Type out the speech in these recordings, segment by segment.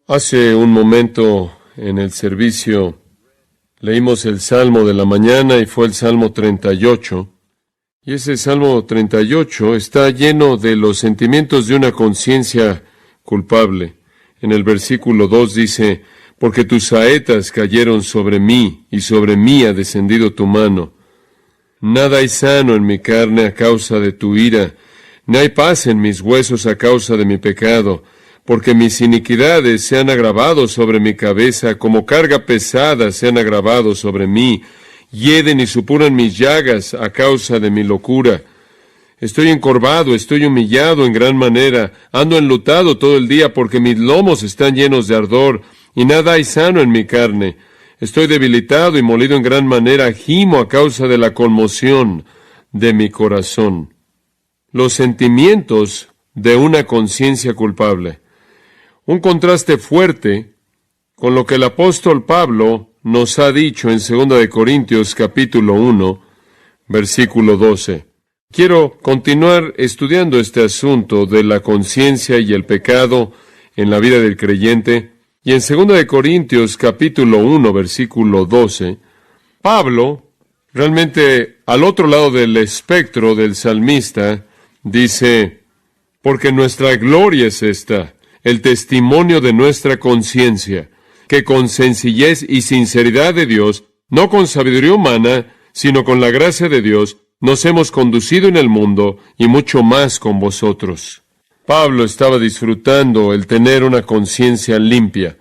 Hace un momento en el servicio leímos el Salmo de la mañana y fue el Salmo 38. Y ese Salmo 38 está lleno de los sentimientos de una conciencia culpable. En el versículo 2 dice, porque tus saetas cayeron sobre mí y sobre mí ha descendido tu mano. Nada hay sano en mi carne a causa de tu ira, ni hay paz en mis huesos a causa de mi pecado, porque mis iniquidades se han agravado sobre mi cabeza, como carga pesada se han agravado sobre mí, hieden y supuran mis llagas a causa de mi locura. Estoy encorvado, estoy humillado en gran manera, ando enlutado todo el día, porque mis lomos están llenos de ardor, y nada hay sano en mi carne. Estoy debilitado y molido en gran manera, gimo a causa de la conmoción de mi corazón. Los sentimientos de una conciencia culpable. Un contraste fuerte con lo que el apóstol Pablo nos ha dicho en 2 Corintios capítulo 1, versículo 12. Quiero continuar estudiando este asunto de la conciencia y el pecado en la vida del creyente. Y en 2 Corintios capítulo 1, versículo 12, Pablo, realmente al otro lado del espectro del salmista, dice, porque nuestra gloria es esta, el testimonio de nuestra conciencia, que con sencillez y sinceridad de Dios, no con sabiduría humana, sino con la gracia de Dios, nos hemos conducido en el mundo y mucho más con vosotros. Pablo estaba disfrutando el tener una conciencia limpia,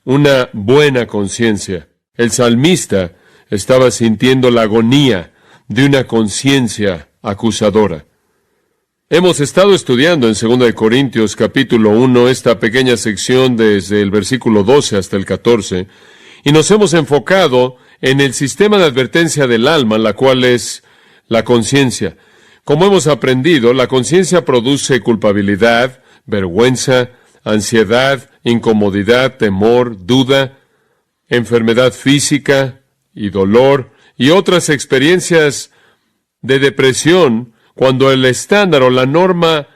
una buena conciencia. El salmista estaba sintiendo la agonía de una conciencia acusadora. Hemos estado estudiando en 2 Corintios capítulo 1 esta pequeña sección desde el versículo 12 hasta el 14, y nos hemos enfocado en el sistema de advertencia del alma, la cual es la conciencia. Como hemos aprendido, la conciencia produce culpabilidad, vergüenza, ansiedad, incomodidad, temor, duda, enfermedad física y dolor, y otras experiencias de depresión, cuando el estándar o la norma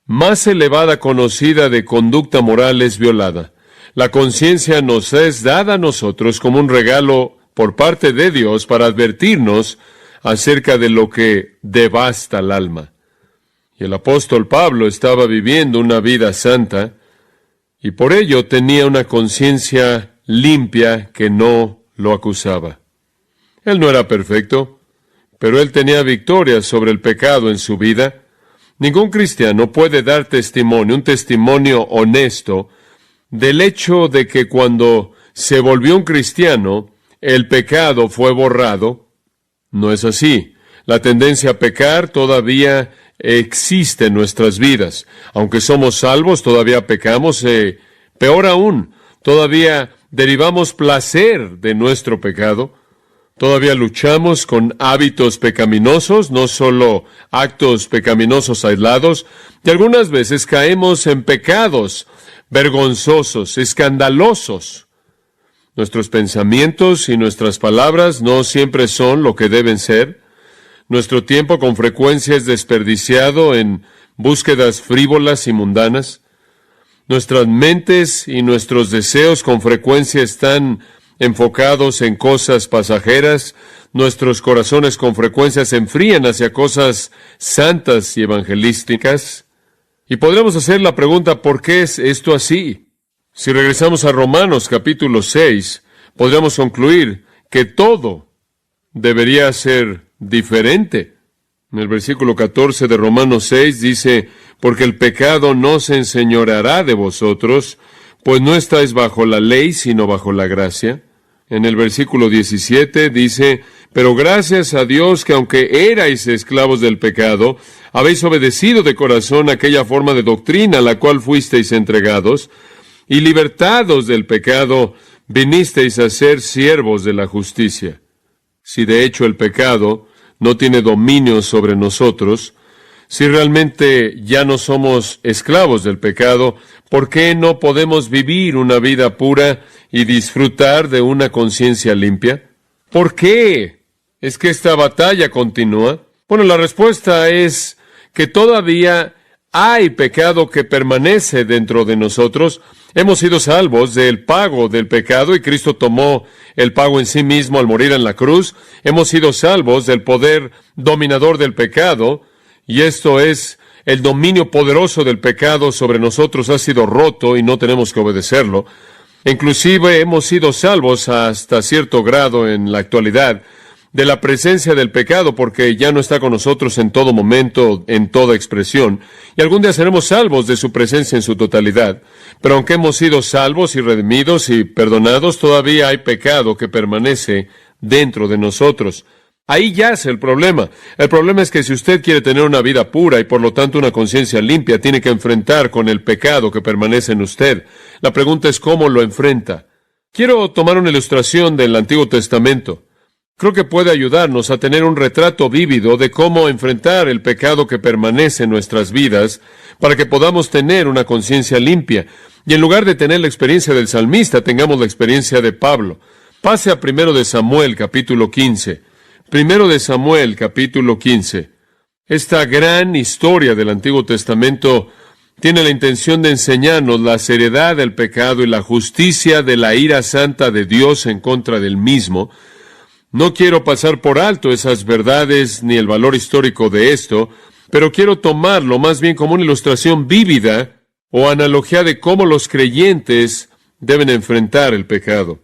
más elevada conocida de conducta moral es violada. La conciencia nos es dada a nosotros como un regalo por parte de Dios para advertirnos acerca de lo que devasta el alma. Y el apóstol Pablo estaba viviendo una vida santa y por ello tenía una conciencia limpia que no lo acusaba. Él no era perfecto, pero él tenía victoria sobre el pecado en su vida. Ningún cristiano puede dar testimonio, un testimonio honesto, del hecho de que cuando se volvió un cristiano, el pecado fue borrado. No es así. La tendencia a pecar todavía existe en nuestras vidas. Aunque somos salvos, todavía pecamos. Peor aún, todavía derivamos placer de nuestro pecado. Todavía luchamos con hábitos pecaminosos, no solo actos pecaminosos aislados, y algunas veces caemos en pecados vergonzosos, escandalosos. Nuestros pensamientos y nuestras palabras no siempre son lo que deben ser. Nuestro tiempo con frecuencia es desperdiciado en búsquedas frívolas y mundanas. Nuestras mentes y nuestros deseos con frecuencia están enfocados en cosas pasajeras. Nuestros corazones con frecuencia se enfrían hacia cosas santas y evangelísticas. Y podríamos hacer la pregunta, ¿por qué es esto así? Si regresamos a Romanos capítulo 6, podríamos concluir que todo debería ser diferente. En el versículo 14 de Romanos 6 dice, porque el pecado no se enseñoreará de vosotros, pues no estáis bajo la ley, sino bajo la gracia. En el versículo 17 dice, pero gracias a Dios que aunque erais esclavos del pecado, habéis obedecido de corazón aquella forma de doctrina a la cual fuisteis entregados, y libertados del pecado, vinisteis a ser siervos de la justicia. Si de hecho el pecado no tiene dominio sobre nosotros, si realmente ya no somos esclavos del pecado, ¿por qué no podemos vivir una vida pura y disfrutar de una conciencia limpia? ¿Por qué es que esta batalla continúa? Bueno, la respuesta es que todavía hay pecado que permanece dentro de nosotros. Hemos sido salvos del pago del pecado y Cristo tomó el pago en sí mismo al morir en la cruz. Hemos sido salvos del poder dominador del pecado y esto es el dominio poderoso del pecado sobre nosotros ha sido roto y no tenemos que obedecerlo. Inclusive hemos sido salvos hasta cierto grado en la actualidad de la presencia del pecado, porque ya no está con nosotros en todo momento, en toda expresión, y algún día seremos salvos de su presencia en su totalidad. Pero aunque hemos sido salvos y redimidos y perdonados, todavía hay pecado que permanece dentro de nosotros. Ahí yace el problema. El problema es que si usted quiere tener una vida pura y por lo tanto una conciencia limpia, tiene que enfrentar con el pecado que permanece en usted. La pregunta es cómo lo enfrenta. Quiero tomar una ilustración del Antiguo Testamento. Creo que puede ayudarnos a tener un retrato vívido de cómo enfrentar el pecado que permanece en nuestras vidas para que podamos tener una conciencia limpia. Y en lugar de tener la experiencia del salmista, tengamos la experiencia de Pablo. Pase a 1 de Samuel, capítulo 15. 1 de Samuel, capítulo 15. Esta gran historia del Antiguo Testamento tiene la intención de enseñarnos la seriedad del pecado y la justicia de la ira santa de Dios en contra del mismo. No quiero pasar por alto esas verdades ni el valor histórico de esto, pero quiero tomarlo más bien como una ilustración vívida o analogía de cómo los creyentes deben enfrentar el pecado.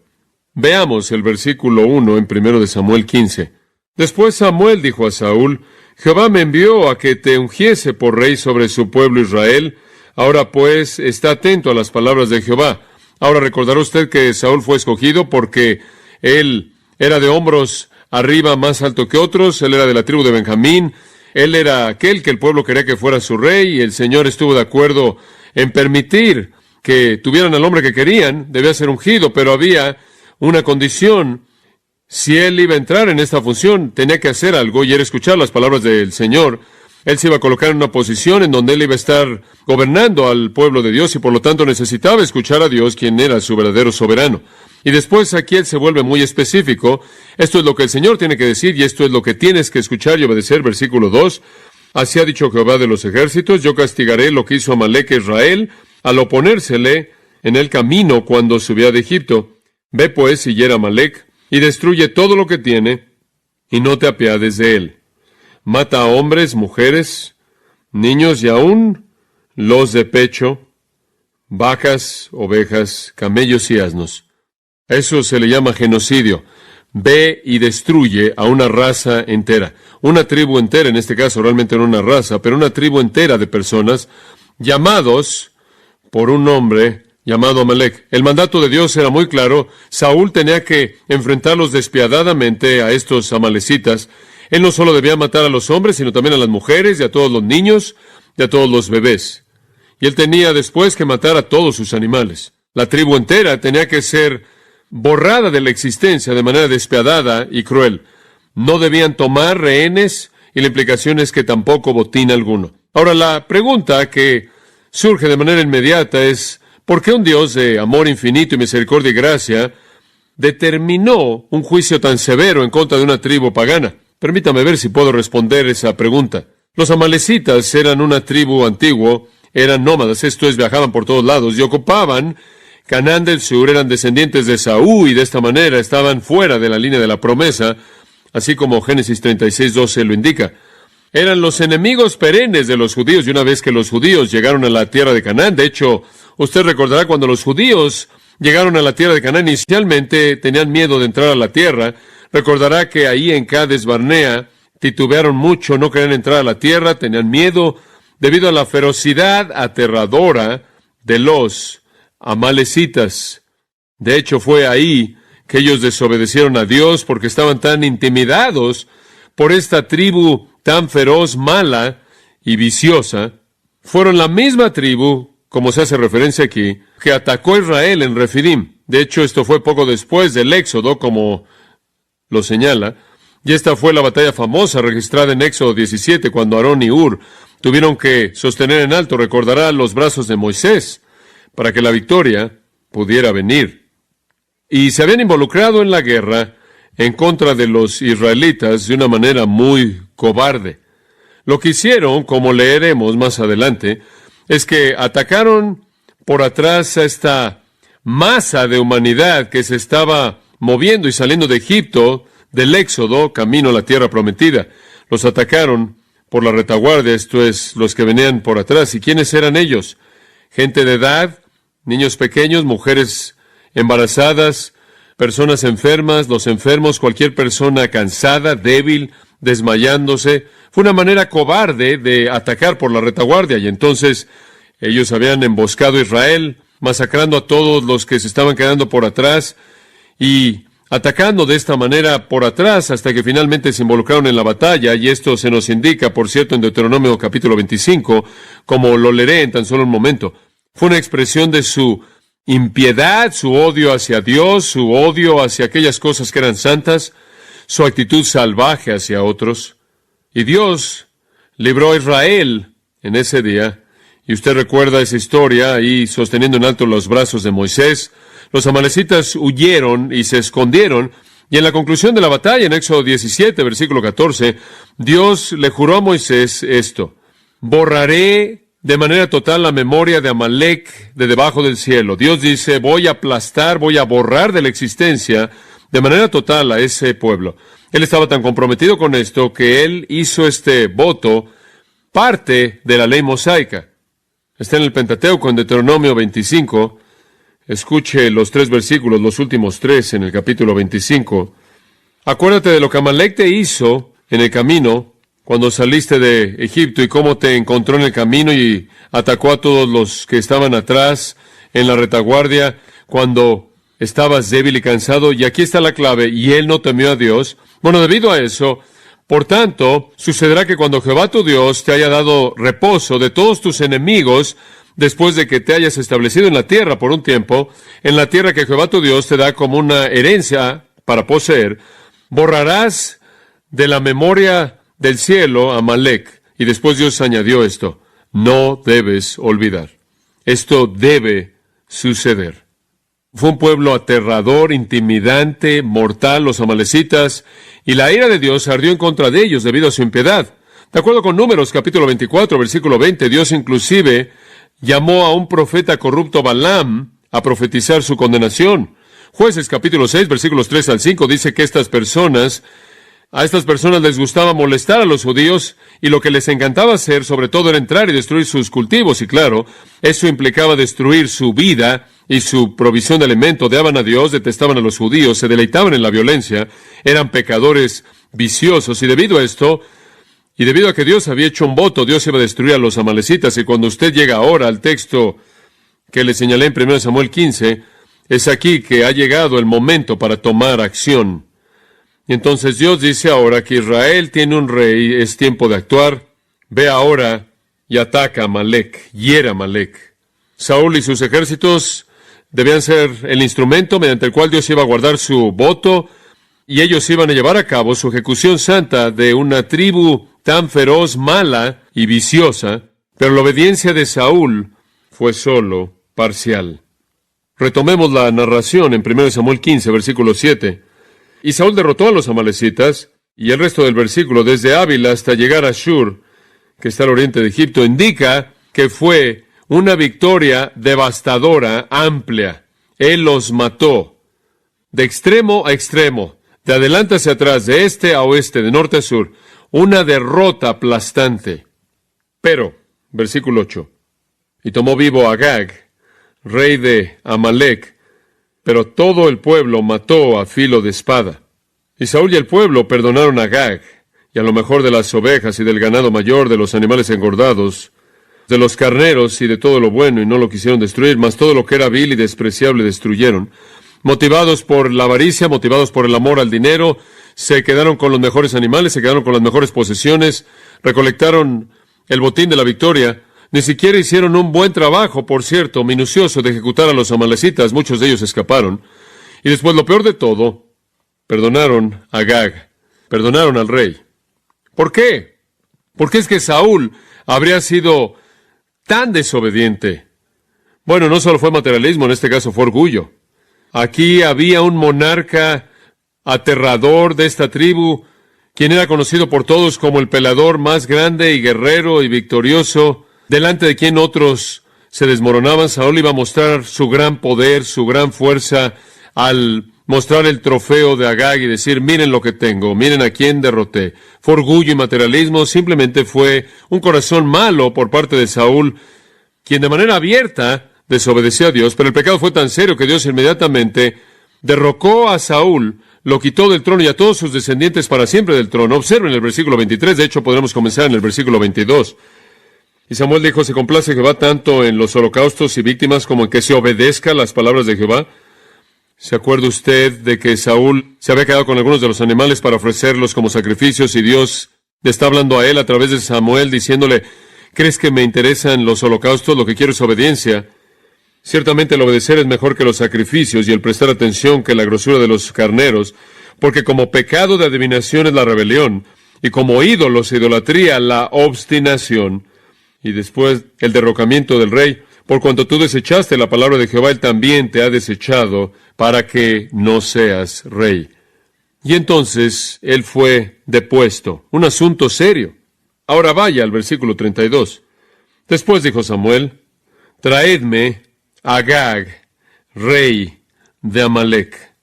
Veamos el versículo 1 en 1 de Samuel 15. Después Samuel dijo a Saúl: Jehová me envió a que te ungiese por rey sobre su pueblo Israel. Ahora pues, está atento a las palabras de Jehová. Ahora recordará usted que Saúl fue escogido porque él era de hombros arriba más alto que otros, él era de la tribu de Benjamín, él era aquel que el pueblo quería que fuera su rey, y el Señor estuvo de acuerdo en permitir que tuvieran al hombre que querían, debía ser ungido, pero había una condición. Si él iba a entrar en esta función, tenía que hacer algo, y era escuchar las palabras del Señor. Él se iba a colocar en una posición en donde él iba a estar gobernando al pueblo de Dios, y por lo tanto necesitaba escuchar a Dios, quien era su verdadero soberano. Y después aquí él se vuelve muy específico. Esto es lo que el Señor tiene que decir, y esto es lo que tienes que escuchar y obedecer. Versículo 2. Así ha dicho Jehová de los ejércitos: yo castigaré lo que hizo Amalec a Israel al oponérsele en el camino cuando subía de Egipto. Ve pues y hiera a Amalec, y destruye todo lo que tiene, y no te apiades de él. Mata a hombres, mujeres, niños y aún los de pecho, vacas, ovejas, camellos y asnos. Eso se le llama genocidio. Ve y destruye a una raza entera. Una tribu entera, en este caso realmente no una raza, pero una tribu entera de personas llamados por un hombre llamado Amalec. El mandato de Dios era muy claro. Saúl tenía que enfrentarlos despiadadamente a estos amalecitas. Él no solo debía matar a los hombres, sino también a las mujeres y a todos los niños y a todos los bebés. Y él tenía después que matar a todos sus animales. La tribu entera tenía que ser borrada de la existencia de manera despiadada y cruel. No debían tomar rehenes, y la implicación es que tampoco botín alguno. Ahora, la pregunta que surge de manera inmediata es: ¿por qué un Dios de amor infinito y misericordia y gracia determinó un juicio tan severo en contra de una tribu pagana? Permítame ver si puedo responder esa pregunta. Los amalecitas eran una tribu antigua, eran nómadas, esto es, viajaban por todos lados y ocupaban Canaán del Sur, eran descendientes de Saúl y de esta manera estaban fuera de la línea de la promesa, así como Génesis 36:12 lo indica. Eran los enemigos perennes de los judíos, y una vez que los judíos llegaron a la tierra de Canaán, de hecho, usted recordará cuando los judíos llegaron a la tierra de Canaán, inicialmente tenían miedo de entrar a la tierra. Recordará que ahí en Cades Barnea titubearon mucho, no querían entrar a la tierra, tenían miedo debido a la ferocidad aterradora de los amalecitas. De hecho, fue ahí que ellos desobedecieron a Dios porque estaban tan intimidados por esta tribu tan feroz, mala y viciosa. Fueron la misma tribu, como se hace referencia aquí, que atacó a Israel en Refidim. De hecho, esto fue poco después del Éxodo, como lo señala, y esta fue la batalla famosa registrada en Éxodo 17, cuando Aarón y Hur tuvieron que sostener en alto, recordará, los brazos de Moisés, para que la victoria pudiera venir. Y se habían involucrado en la guerra en contra de los israelitas de una manera muy cobarde. Lo que hicieron, como leeremos más adelante, es que atacaron por atrás a esta masa de humanidad que se estaba moviendo y saliendo de Egipto, del Éxodo, camino a la tierra prometida. Los atacaron por la retaguardia, esto es, los que venían por atrás. ¿Y quiénes eran ellos? Gente de edad, niños pequeños, mujeres embarazadas, personas enfermas, los enfermos, cualquier persona cansada, débil, desmayándose. Fue una manera cobarde de atacar por la retaguardia, y entonces ellos habían emboscado a Israel, masacrando a todos los que se estaban quedando por atrás y atacando de esta manera por atrás hasta que finalmente se involucraron en la batalla, y esto se nos indica, por cierto, en Deuteronomio capítulo 25, como lo leeré en tan solo un momento. Fue una expresión de su impiedad, su odio hacia Dios, su odio hacia aquellas cosas que eran santas, su actitud salvaje hacia otros. Y Dios libró a Israel en ese día, y usted recuerda esa historia, ahí sosteniendo en alto los brazos de Moisés. Los amalecitas huyeron y se escondieron, y en la conclusión de la batalla, en Éxodo 17, versículo 14, Dios le juró a Moisés esto: borraré de manera total la memoria de Amalec de debajo del cielo. Dios dice, voy a aplastar, voy a borrar de la existencia de manera total a ese pueblo. Él estaba tan comprometido con esto que él hizo este voto parte de la ley mosaica. Está en el Pentateuco, en Deuteronomio 25. Escuche los 3 versículos, los últimos 3 en el capítulo 25. Acuérdate de lo que Amalec te hizo en el camino cuando saliste de Egipto, y cómo te encontró en el camino y atacó a todos los que estaban atrás en la retaguardia cuando estabas débil y cansado. Y aquí está la clave: y él no temió a Dios. Bueno, debido a eso, por tanto, sucederá que cuando Jehová tu Dios te haya dado reposo de todos tus enemigos, después de que te hayas establecido en la tierra por un tiempo, en la tierra que Jehová tu Dios te da como una herencia para poseer, borrarás de la memoria del cielo a Amalec. Y después Dios añadió esto: no debes olvidar. Esto debe suceder. Fue un pueblo aterrador, intimidante, mortal, los amalecitas, y la ira de Dios ardió en contra de ellos debido a su impiedad. De acuerdo con Números capítulo 24, versículo 20, Dios inclusive llamó a un profeta corrupto, Balaam, a profetizar su condenación. Jueces capítulo 6, versículos 3 al 5, dice que a estas personas les gustaba molestar a los judíos, y lo que les encantaba hacer, sobre todo, era entrar y destruir sus cultivos. Y claro, eso implicaba destruir su vida y su provisión de alimento. Odiaban a Dios, detestaban a los judíos, se deleitaban en la violencia, eran pecadores viciosos, y debido a esto, y debido a que Dios había hecho un voto, Dios iba a destruir a los amalecitas. Y cuando usted llega ahora al texto que le señalé en 1 Samuel 15, es aquí que ha llegado el momento para tomar acción. Y entonces Dios dice ahora que Israel tiene un rey, es tiempo de actuar. Ve ahora y ataca a Amalec, hiera a Amalec. Saúl y sus ejércitos debían ser el instrumento mediante el cual Dios iba a guardar su voto, y ellos iban a llevar a cabo su ejecución santa de una tribu tan feroz, mala y viciosa, pero la obediencia de Saúl fue solo parcial. Retomemos la narración en 1 Samuel 15, versículo 7. Y Saúl derrotó a los amalecitas, y el resto del versículo, desde Ávila hasta llegar a Shur, que está al oriente de Egipto, indica que fue una victoria devastadora, amplia. Él los mató, de extremo a extremo, de adelante hacia atrás, de este a oeste, de norte a sur, una derrota aplastante. Pero, versículo 8, y tomó vivo a Agag, rey de Amalec, pero todo el pueblo mató a filo de espada. Y Saúl y el pueblo perdonaron a Agag, y a lo mejor de las ovejas y del ganado mayor, de los animales engordados, de los carneros y de todo lo bueno, y no lo quisieron destruir, mas todo lo que era vil y despreciable destruyeron. Motivados por la avaricia, motivados por el amor al dinero, se quedaron con los mejores animales, se quedaron con las mejores posesiones, recolectaron el botín de la victoria. Ni siquiera hicieron un buen trabajo, por cierto, minucioso, de ejecutar a los amalecitas. Muchos de ellos escaparon. Y después, lo peor de todo, perdonaron a Agag, perdonaron al rey. ¿Por qué? ¿Por qué es que Saúl habría sido tan desobediente? Bueno, no solo fue materialismo, en este caso fue orgullo. Aquí había un monarca aterrador de esta tribu, quien era conocido por todos como el peleador más grande y guerrero y victorioso, delante de quien otros se desmoronaban. Saúl iba a mostrar su gran poder, su gran fuerza, al mostrar el trofeo de Agag y decir, miren lo que tengo, miren a quién derroté. Fue orgullo y materialismo, simplemente fue un corazón malo por parte de Saúl, quien de manera abierta desobedeció a Dios, pero el pecado fue tan serio que Dios inmediatamente derrocó a Saúl, lo quitó del trono y a todos sus descendientes para siempre del trono. Observen el versículo 23, de hecho podremos comenzar en el versículo 22. Y Samuel dijo, ¿se complace Jehová tanto en los holocaustos y víctimas como en que se obedezca las palabras de Jehová? ¿Se acuerda usted de que Saúl se había quedado con algunos de los animales para ofrecerlos como sacrificios y Dios le está hablando a él a través de Samuel diciéndole, ¿crees que me interesan los holocaustos? Lo que quiero es obediencia. Ciertamente el obedecer es mejor que los sacrificios y el prestar atención que la grosura de los carneros, porque como pecado de adivinación es la rebelión y como ídolos e idolatría la obstinación. Y después el derrocamiento del rey. Por cuanto tú desechaste la palabra de Jehová, Él también te ha desechado para que no seas rey. Y entonces Él fue depuesto. Un asunto serio. Ahora vaya al versículo 32. Después dijo Samuel, traedme a Agag, rey de Amalec.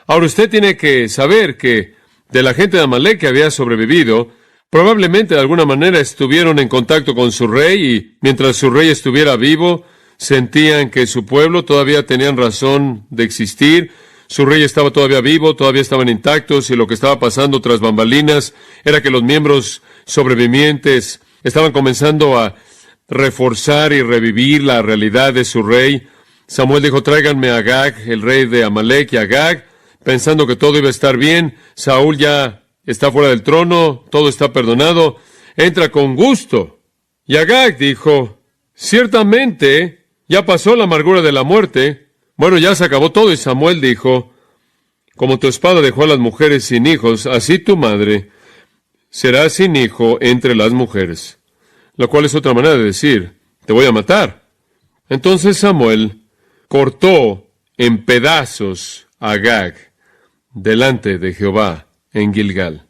Ahora usted tiene que saber que de la gente de Amalec que había sobrevivido, probablemente de alguna manera estuvieron en contacto con su rey y mientras su rey estuviera vivo, sentían que su pueblo todavía tenían razón de existir. Su rey estaba todavía vivo, todavía estaban intactos y lo que estaba pasando tras bambalinas era que los miembros sobrevivientes estaban comenzando a reforzar y revivir la realidad de su rey. Samuel dijo, tráiganme a Agag, el rey de Amalec, y Agag, pensando que todo iba a estar bien. Saúl ya está fuera del trono, todo está perdonado, entra con gusto. Y Agag dijo, ciertamente, ya pasó la amargura de la muerte, bueno, ya se acabó todo. Y Samuel dijo, como tu espada dejó a las mujeres sin hijos, así tu madre será sin hijo entre las mujeres. Lo cual es otra manera de decir, te voy a matar. Entonces Samuel cortó en pedazos a Agag delante de Jehová en Gilgal.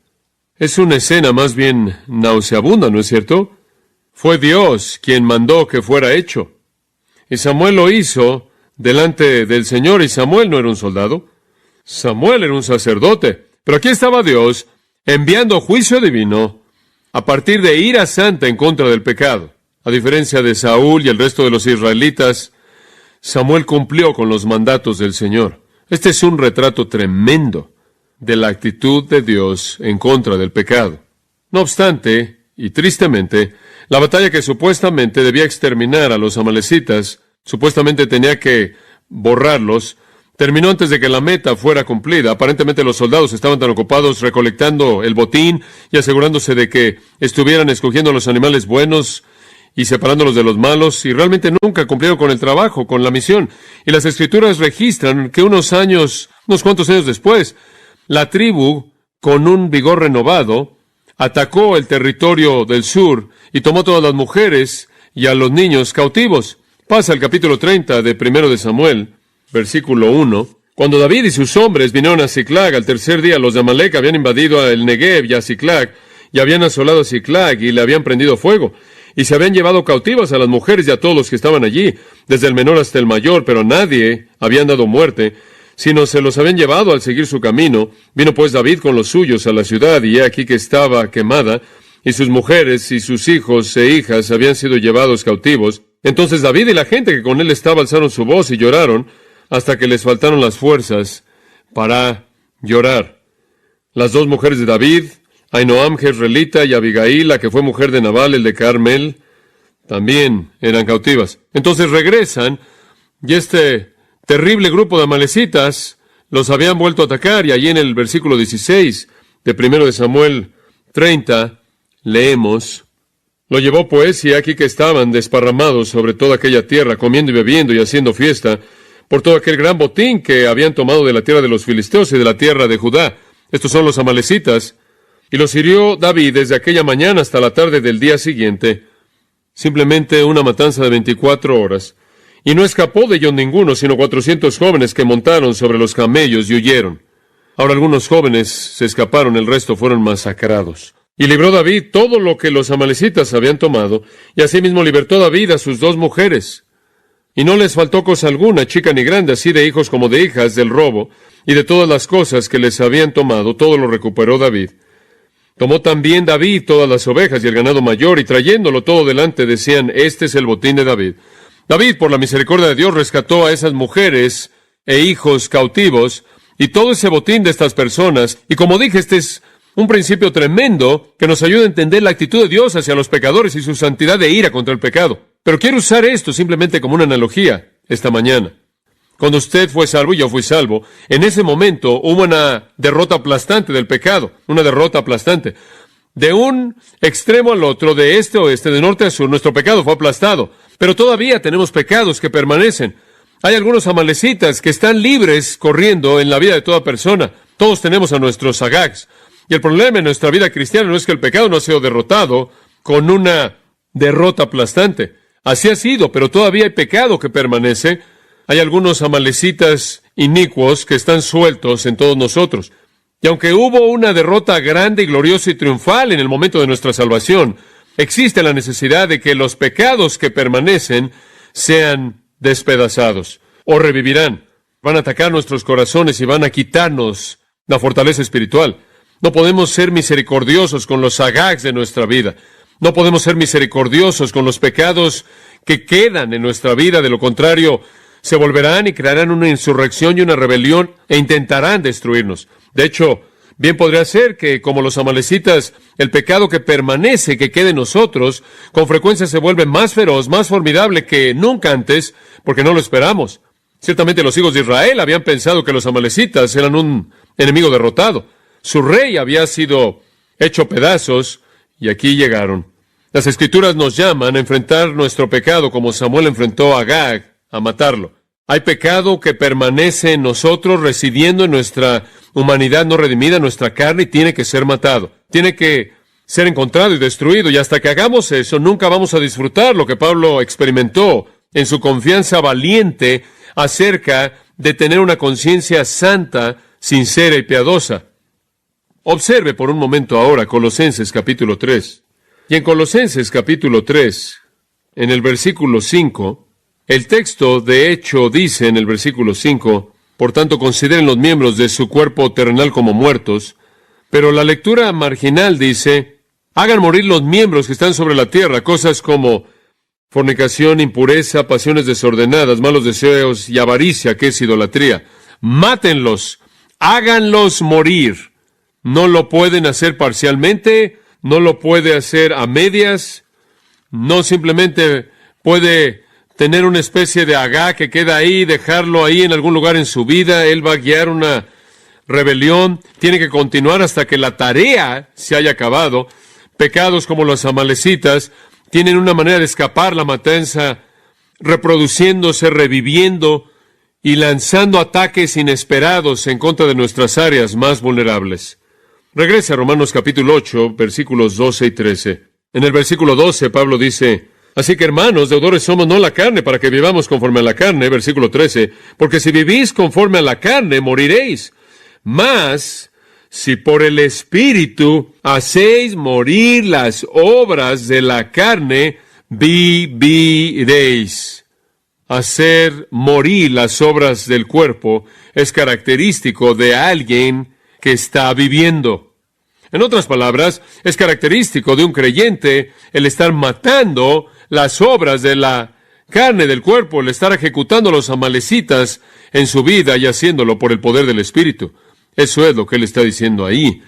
Es una escena más bien nauseabunda, ¿no es cierto? Fue Dios quien mandó que fuera hecho. Y Samuel lo hizo delante del Señor, y Samuel no era un soldado. Samuel era un sacerdote. Pero aquí estaba Dios enviando juicio divino a partir de ira santa en contra del pecado. A diferencia de Saúl y el resto de los israelitas, Samuel cumplió con los mandatos del Señor. Este es un retrato tremendo de la actitud de Dios en contra del pecado. No obstante, y tristemente, la batalla que supuestamente debía exterminar a los amalecitas, supuestamente tenía que borrarlos, terminó antes de que la meta fuera cumplida. Aparentemente los soldados estaban tan ocupados recolectando el botín y asegurándose de que estuvieran escogiendo los animales buenos y separándolos de los malos, y realmente nunca cumplieron con el trabajo, con la misión. Y las Escrituras registran que unos cuantos años después, la tribu, con un vigor renovado, atacó el territorio del sur y tomó todas las mujeres y a los niños cautivos. Pasa al capítulo 30 de 1 de Samuel, versículo 1. Cuando David y sus hombres vinieron a Siclag, al tercer día los de Amalec habían invadido el Negev y a Siclag, y habían asolado a Siclag y le habían prendido fuego. Y se habían llevado cautivas a las mujeres y a todos los que estaban allí, desde el menor hasta el mayor, pero a nadie habían dado muerte, sino se los habían llevado al seguir su camino. Vino pues David con los suyos a la ciudad, y he aquí que estaba quemada, y sus mujeres y sus hijos e hijas habían sido llevados cautivos. Entonces David y la gente que con él estaba alzaron su voz y lloraron, hasta que les faltaron las fuerzas para llorar. Las dos mujeres de David, Ahinoam jezreelita y Abigail, la que fue mujer de Nabal, el de Carmel, también eran cautivas. Entonces regresan, y este terrible grupo de amalecitas los habían vuelto a atacar, y allí en el versículo 16 de 1 de Samuel 30, leemos, lo llevó pues, y aquí que estaban desparramados sobre toda aquella tierra, comiendo y bebiendo y haciendo fiesta, por todo aquel gran botín que habían tomado de la tierra de los filisteos y de la tierra de Judá. Estos son los amalecitas. Y los hirió David desde aquella mañana hasta la tarde del día siguiente. Simplemente una matanza de 24 horas. Y no escapó de ellos ninguno, sino 400 jóvenes que montaron sobre los camellos y huyeron. Ahora algunos jóvenes se escaparon, el resto fueron masacrados. Y libró David todo lo que los amalecitas habían tomado, y asimismo libertó David a sus 2 mujeres. Y no les faltó cosa alguna, chica ni grande, así de hijos como de hijas, del robo, y de todas las cosas que les habían tomado, todo lo recuperó David. Tomó también David todas las ovejas y el ganado mayor, y trayéndolo todo delante, decían, este es el botín de David. David, por la misericordia de Dios, rescató a esas mujeres e hijos cautivos, y todo ese botín de estas personas, y como dije, este es un principio tremendo que nos ayuda a entender la actitud de Dios hacia los pecadores y su santidad de ira contra el pecado. Pero quiero usar esto simplemente como una analogía esta mañana. Cuando usted fue salvo y yo fui salvo, en ese momento hubo una derrota aplastante del pecado, una derrota aplastante. De un extremo al otro, de este a oeste, de norte a sur, nuestro pecado fue aplastado. Pero todavía tenemos pecados que permanecen. Hay algunos amalecitas que están libres corriendo en la vida de toda persona. Todos tenemos a nuestros agags. Y el problema en nuestra vida cristiana no es que el pecado no ha sido derrotado con una derrota aplastante. Así ha sido, pero todavía hay pecado que permanece. Hay algunos amalecitas inicuos que están sueltos en todos nosotros. Y aunque hubo una derrota grande y gloriosa y triunfal en el momento de nuestra salvación, existe la necesidad de que los pecados que permanecen sean despedazados o revivirán. Van a atacar nuestros corazones y van a quitarnos la fortaleza espiritual. No podemos ser misericordiosos con los agags de nuestra vida. No podemos ser misericordiosos con los pecados que quedan en nuestra vida. De lo contrario, se volverán y crearán una insurrección y una rebelión e intentarán destruirnos. De hecho, bien podría ser que, como los amalecitas, el pecado que permanece, que quede en nosotros, con frecuencia se vuelve más feroz, más formidable que nunca antes, porque no lo esperamos. Ciertamente los hijos de Israel habían pensado que los amalecitas eran un enemigo derrotado. Su rey había sido hecho pedazos, y aquí llegaron. Las Escrituras nos llaman a enfrentar nuestro pecado como Samuel enfrentó a Agag, a matarlo. Hay pecado que permanece en nosotros, residiendo en nuestra humanidad no redimida, en nuestra carne, y tiene que ser matado. Tiene que ser encontrado y destruido, y hasta que hagamos eso, nunca vamos a disfrutar lo que Pablo experimentó en su confianza valiente acerca de tener una conciencia santa, sincera y piadosa. Observe por un momento ahora Colosenses capítulo 3. Y en Colosenses capítulo 3, en el versículo 5, el texto de hecho dice en el versículo 5, por tanto consideren los miembros de su cuerpo terrenal como muertos, pero la lectura marginal dice, hagan morir los miembros que están sobre la tierra, cosas como fornicación, impureza, pasiones desordenadas, malos deseos y avaricia, que es idolatría. Mátenlos, háganlos morir. No lo pueden hacer parcialmente, no lo puede hacer a medias, no simplemente puede tener una especie de agá que queda ahí, dejarlo ahí en algún lugar en su vida. Él va a guiar una rebelión, tiene que continuar hasta que la tarea se haya acabado. Pecados como los amalecitas tienen una manera de escapar la matanza, reproduciéndose, reviviendo y lanzando ataques inesperados en contra de nuestras áreas más vulnerables. Regrese a Romanos capítulo 8, versículos 12 y 13. En el versículo 12, Pablo dice, así que hermanos, deudores somos no la carne, para que vivamos conforme a la carne, versículo 13, porque si vivís conforme a la carne, moriréis. Mas, si por el Espíritu hacéis morir las obras de la carne, viviréis. Hacer morir las obras del cuerpo es característico de alguien que está viviendo. En otras palabras, es característico de un creyente el estar matando las obras de la carne del cuerpo, el estar ejecutando a los amalecitas en su vida y haciéndolo por el poder del Espíritu. Eso es lo que él está diciendo ahí.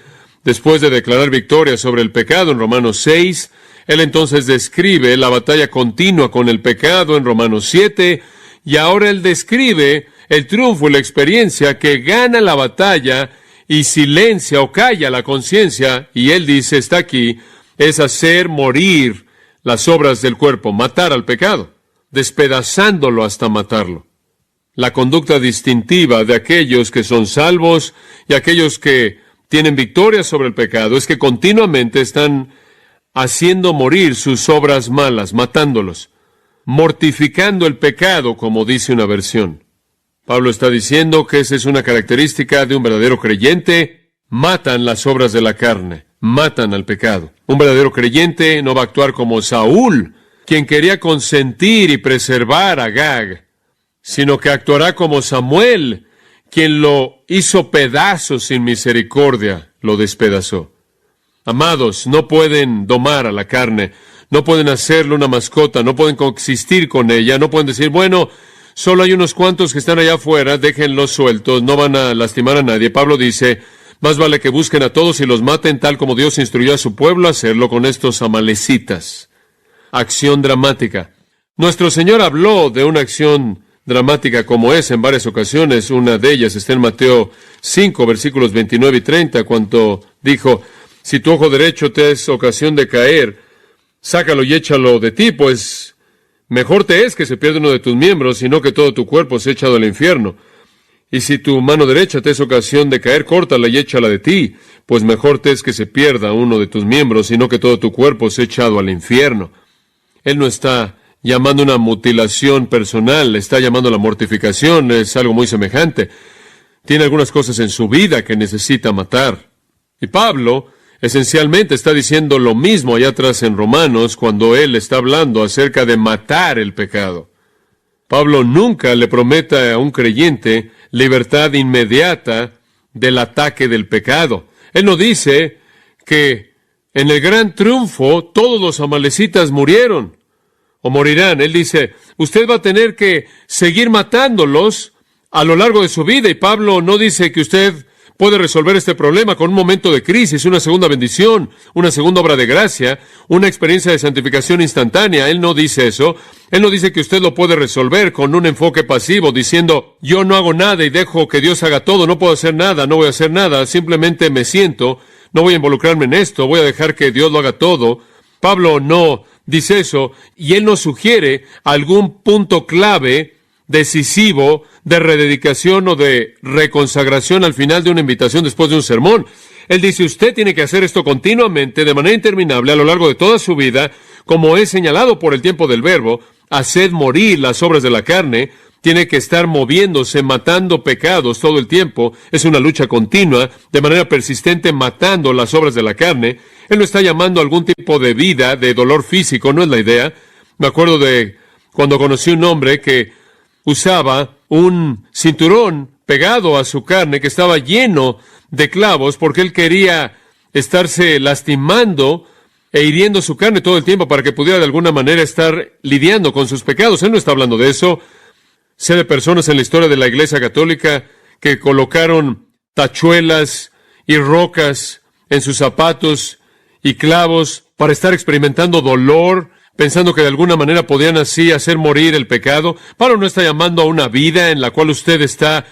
Después de declarar victoria sobre el pecado en Romanos 6, él entonces describe la batalla continua con el pecado en Romanos 7, y ahora él describe el triunfo y la experiencia que gana la batalla y silencia o calla la conciencia, y él dice, está aquí, es hacer morir las obras del cuerpo, matar al pecado, despedazándolo hasta matarlo. La conducta distintiva de aquellos que son salvos y aquellos que tienen victoria sobre el pecado es que continuamente están haciendo morir sus obras malas, matándolos, mortificando el pecado, como dice una versión. Pablo está diciendo que esa es una característica de un verdadero creyente. Matan las obras de la carne, matan al pecado. Un verdadero creyente no va a actuar como Saúl, quien quería consentir y preservar a Agag, sino que actuará como Samuel, quien lo hizo pedazos sin misericordia, lo despedazó. Amados, no pueden domar a la carne, no pueden hacerle una mascota, no pueden coexistir con ella, no pueden decir, bueno, solo hay unos cuantos que están allá afuera, déjenlos sueltos, no van a lastimar a nadie. Pablo dice, más vale que busquen a todos y los maten tal como Dios instruyó a su pueblo a hacerlo con estos amalecitas. Acción dramática. Nuestro Señor habló de una acción dramática como esa en varias ocasiones. Una de ellas está en Mateo 5, versículos 29 y 30, cuando dijo, si tu ojo derecho te es ocasión de caer, sácalo y échalo de ti, pues mejor te es que se pierda uno de tus miembros, sino que todo tu cuerpo sea echado al infierno. Y si tu mano derecha te es ocasión de caer, córtala y échala de ti, pues mejor te es que se pierda uno de tus miembros, sino que todo tu cuerpo sea echado al infierno. Él no está llamando una mutilación personal, está llamando la mortificación, es algo muy semejante. Tiene algunas cosas en su vida que necesita matar. Y Pablo esencialmente está diciendo lo mismo allá atrás en Romanos, cuando él está hablando acerca de matar el pecado. Pablo nunca le promete a un creyente libertad inmediata del ataque del pecado. Él no dice que en el gran triunfo todos los amalecitas murieron o morirán. Él dice, usted va a tener que seguir matándolos a lo largo de su vida. Y Pablo no dice que usted puede resolver este problema con un momento de crisis, una segunda bendición, una segunda obra de gracia, una experiencia de santificación instantánea. Él no dice eso. Él no dice que usted lo puede resolver con un enfoque pasivo, diciendo, yo no hago nada y dejo que Dios haga todo, no puedo hacer nada, no voy a hacer nada, simplemente me siento, no voy a involucrarme en esto, voy a dejar que Dios lo haga todo. Pablo no dice eso, y él nos sugiere algún punto clave, decisivo, de rededicación o de reconsagración al final de una invitación después de un sermón. Él dice, usted tiene que hacer esto continuamente, de manera interminable, a lo largo de toda su vida, como es señalado por el tiempo del verbo, haced morir las obras de la carne. Tiene que estar moviéndose, matando pecados todo el tiempo. Es una lucha continua, de manera persistente, matando las obras de la carne. Él no está llamando a algún tipo de vida, de dolor físico, no es la idea. Me acuerdo de cuando conocí un hombre que usaba un cinturón pegado a su carne que estaba lleno de clavos porque él quería estarse lastimando e hiriendo su carne todo el tiempo para que pudiera de alguna manera estar lidiando con sus pecados. Él no está hablando de eso. Sé de personas en la historia de la Iglesia Católica que colocaron tachuelas y rocas en sus zapatos y clavos para estar experimentando dolor, pensando que de alguna manera podían así hacer morir el pecado. Pablo no está llamando a una vida en la cual usted está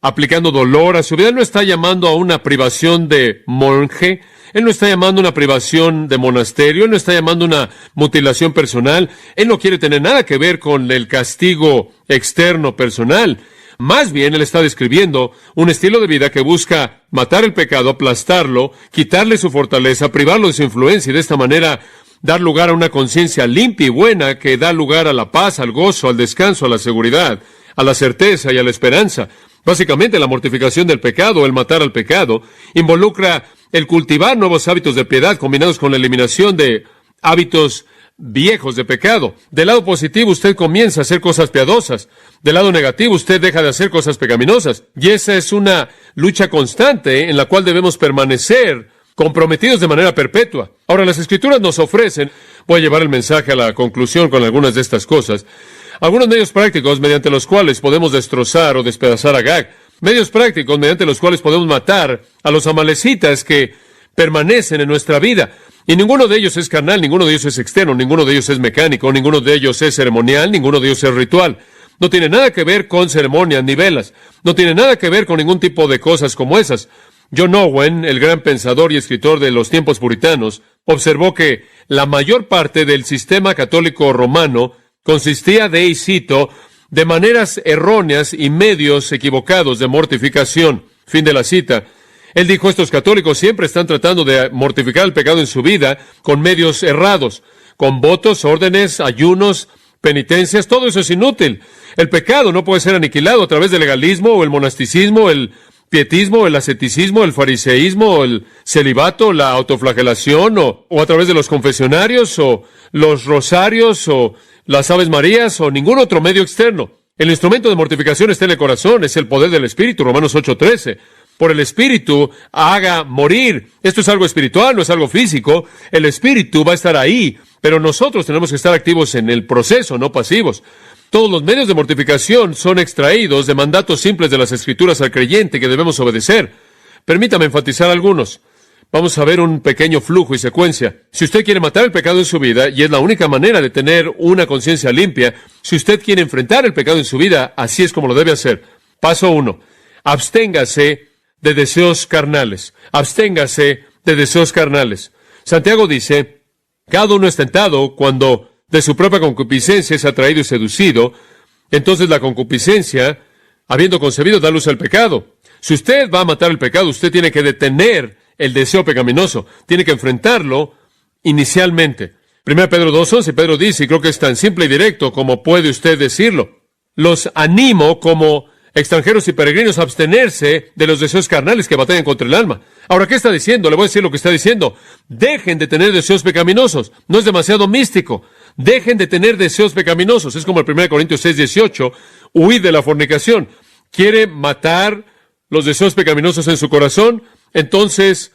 aplicando dolor a su vida. Él no está llamando a una privación de monje. Él no está llamando a una privación de monasterio. Él no está llamando a una mutilación personal. Él no quiere tener nada que ver con el castigo externo personal. Más bien, él está describiendo un estilo de vida que busca matar el pecado, aplastarlo, quitarle su fortaleza, privarlo de su influencia y de esta manera dar lugar a una conciencia limpia y buena que da lugar a la paz, al gozo, al descanso, a la seguridad, a la certeza y a la esperanza. Básicamente, la mortificación del pecado, el matar al pecado, involucra el cultivar nuevos hábitos de piedad combinados con la eliminación de hábitos viejos de pecado. Del lado positivo, usted comienza a hacer cosas piadosas. Del lado negativo, usted deja de hacer cosas pecaminosas. Y esa es una lucha constante en la cual debemos permanecer comprometidos de manera perpetua. Ahora, las Escrituras nos ofrecen, voy a llevar el mensaje a la conclusión con algunas de estas cosas, algunos medios prácticos mediante los cuales podemos destrozar o despedazar a Agag, medios prácticos mediante los cuales podemos matar a los amalecitas que permanecen en nuestra vida. Y ninguno de ellos es carnal, ninguno de ellos es externo, ninguno de ellos es mecánico, ninguno de ellos es ceremonial, ninguno de ellos es ritual. No tiene nada que ver con ceremonias ni velas, no tiene nada que ver con ningún tipo de cosas como esas. John Owen, el gran pensador y escritor de los tiempos puritanos, observó que la mayor parte del sistema católico romano consistía de, y cito, de maneras erróneas y medios equivocados de mortificación. Fin de la cita. Él dijo, estos católicos siempre están tratando de mortificar el pecado en su vida con medios errados, con votos, órdenes, ayunos, penitencias, todo eso es inútil. El pecado no puede ser aniquilado a través del legalismo o el monasticismo, el pietismo, el asceticismo, el fariseísmo, el celibato, la autoflagelación, o a través de los confesionarios, o los rosarios, o las Aves Marías, o ningún otro medio externo. El instrumento de mortificación está en el corazón, es el poder del Espíritu, Romanos 8:13. Por el Espíritu haga morir. Esto es algo espiritual, no es algo físico. El Espíritu va a estar ahí, pero nosotros tenemos que estar activos en el proceso, no pasivos. Todos los medios de mortificación son extraídos de mandatos simples de las Escrituras al creyente que debemos obedecer. Permítame enfatizar algunos. Vamos a ver un pequeño flujo y secuencia. Si usted quiere matar el pecado en su vida, y es la única manera de tener una conciencia limpia, si usted quiere enfrentar el pecado en su vida, así es como lo debe hacer. Paso 1. Absténgase de deseos carnales. Absténgase de deseos carnales. Santiago dice, cada uno es tentado cuando de su propia concupiscencia es atraído y seducido. Entonces la concupiscencia, habiendo concebido, da luz al pecado. Si usted va a matar el pecado, usted tiene que detener el deseo pecaminoso. Tiene que enfrentarlo inicialmente. 1 Pedro 2:11, Pedro dice, y creo que es tan simple y directo como puede usted decirlo. Los animo como extranjeros y peregrinos a abstenerse de los deseos carnales que batallan contra el alma. Ahora, ¿qué está diciendo? Le voy a decir lo que está diciendo. Dejen de tener deseos pecaminosos. No es demasiado místico. Dejen de tener deseos pecaminosos. Es como el 1 Corintios 6:18. Huid de la fornicación. ¿Quiere matar los deseos pecaminosos en su corazón? Entonces,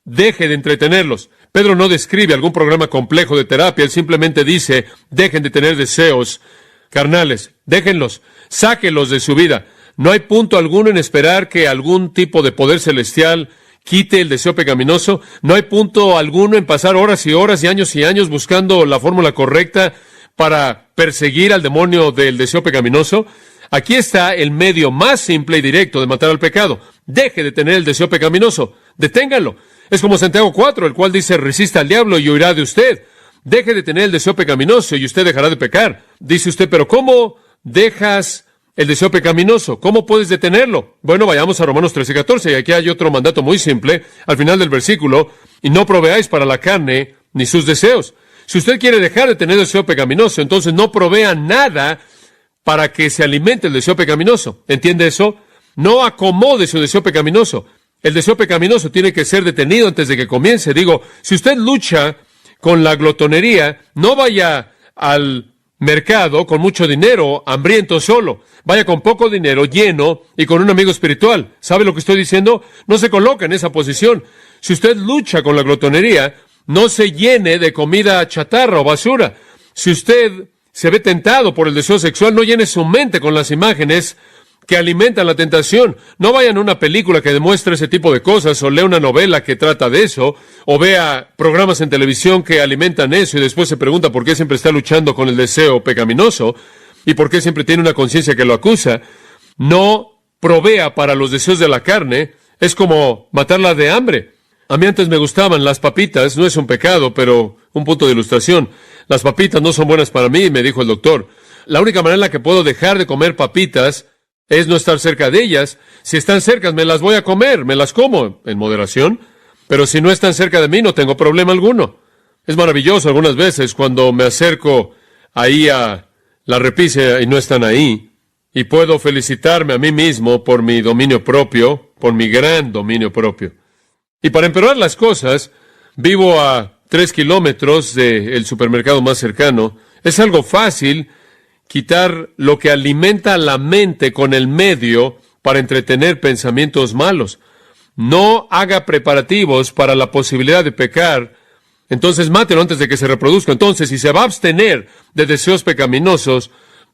deje de entretenerlos. Pedro no describe algún programa complejo de terapia. Él simplemente dice, dejen de tener deseos carnales. Déjenlos. Sáquenlos de su vida. No hay punto alguno en esperar que algún tipo de poder celestial quite el deseo pecaminoso. No hay punto alguno en pasar horas y horas y años buscando la fórmula correcta para perseguir al demonio del deseo pecaminoso. Aquí está el medio más simple y directo de matar al pecado. Deje de tener el deseo pecaminoso. Deténgalo. Es como Santiago 4, el cual dice, resista al diablo y huirá de usted. Deje de tener el deseo pecaminoso y usted dejará de pecar. Dice usted, pero ¿cómo dejas el deseo pecaminoso? ¿Cómo puedes detenerlo? Bueno, vayamos a Romanos 13:14, y aquí hay otro mandato muy simple, al final del versículo, y no proveáis para la carne ni sus deseos. Si usted quiere dejar de tener deseo pecaminoso, entonces no provea nada para que se alimente el deseo pecaminoso. ¿Entiende eso? No acomode su deseo pecaminoso. El deseo pecaminoso tiene que ser detenido antes de que comience. Digo, si usted lucha con la glotonería, no vaya al mercado con mucho dinero, hambriento solo. Vaya con poco dinero, lleno y con un amigo espiritual. ¿Sabe lo que estoy diciendo? No se coloca en esa posición. Si usted lucha con la glotonería, no se llene de comida chatarra o basura. Si usted se ve tentado por el deseo sexual, no llene su mente con las imágenes que alimentan la tentación. No vayan a una película que demuestre ese tipo de cosas, o lea una novela que trata de eso, o vea programas en televisión que alimentan eso y después se pregunta por qué siempre está luchando con el deseo pecaminoso y por qué siempre tiene una conciencia que lo acusa. No provea para los deseos de la carne. Es como matarla de hambre. A mí antes me gustaban las papitas, no es un pecado, pero un punto de ilustración. Las papitas no son buenas para mí, me dijo el doctor. La única manera en la que puedo dejar de comer papitas es no estar cerca de ellas. Si están cerca, me las voy a comer, me las como en moderación. Pero si no están cerca de mí, no tengo problema alguno. Es maravilloso algunas veces cuando me acerco ahí a la repisa y no están ahí. Y puedo felicitarme a mí mismo por mi dominio propio, por mi gran dominio propio. Y para empeorar las cosas, vivo a 3 kilómetros del supermercado más cercano. Es algo fácil quitar lo que alimenta la mente con el medio para entretener pensamientos malos. No haga preparativos para la posibilidad de pecar, entonces mátelo antes de que se reproduzca. Entonces, si se va a abstener de deseos pecaminosos,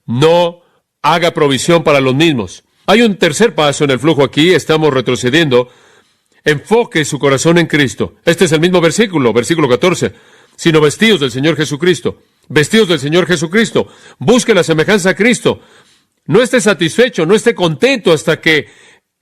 no haga provisión para los mismos. Hay un tercer paso en el flujo aquí, estamos retrocediendo. Enfoque su corazón en Cristo. Este es el mismo versículo 14. Sino vestidos del Señor Jesucristo. Vestidos del Señor Jesucristo. Busque la semejanza a Cristo. No esté satisfecho, no esté contento hasta que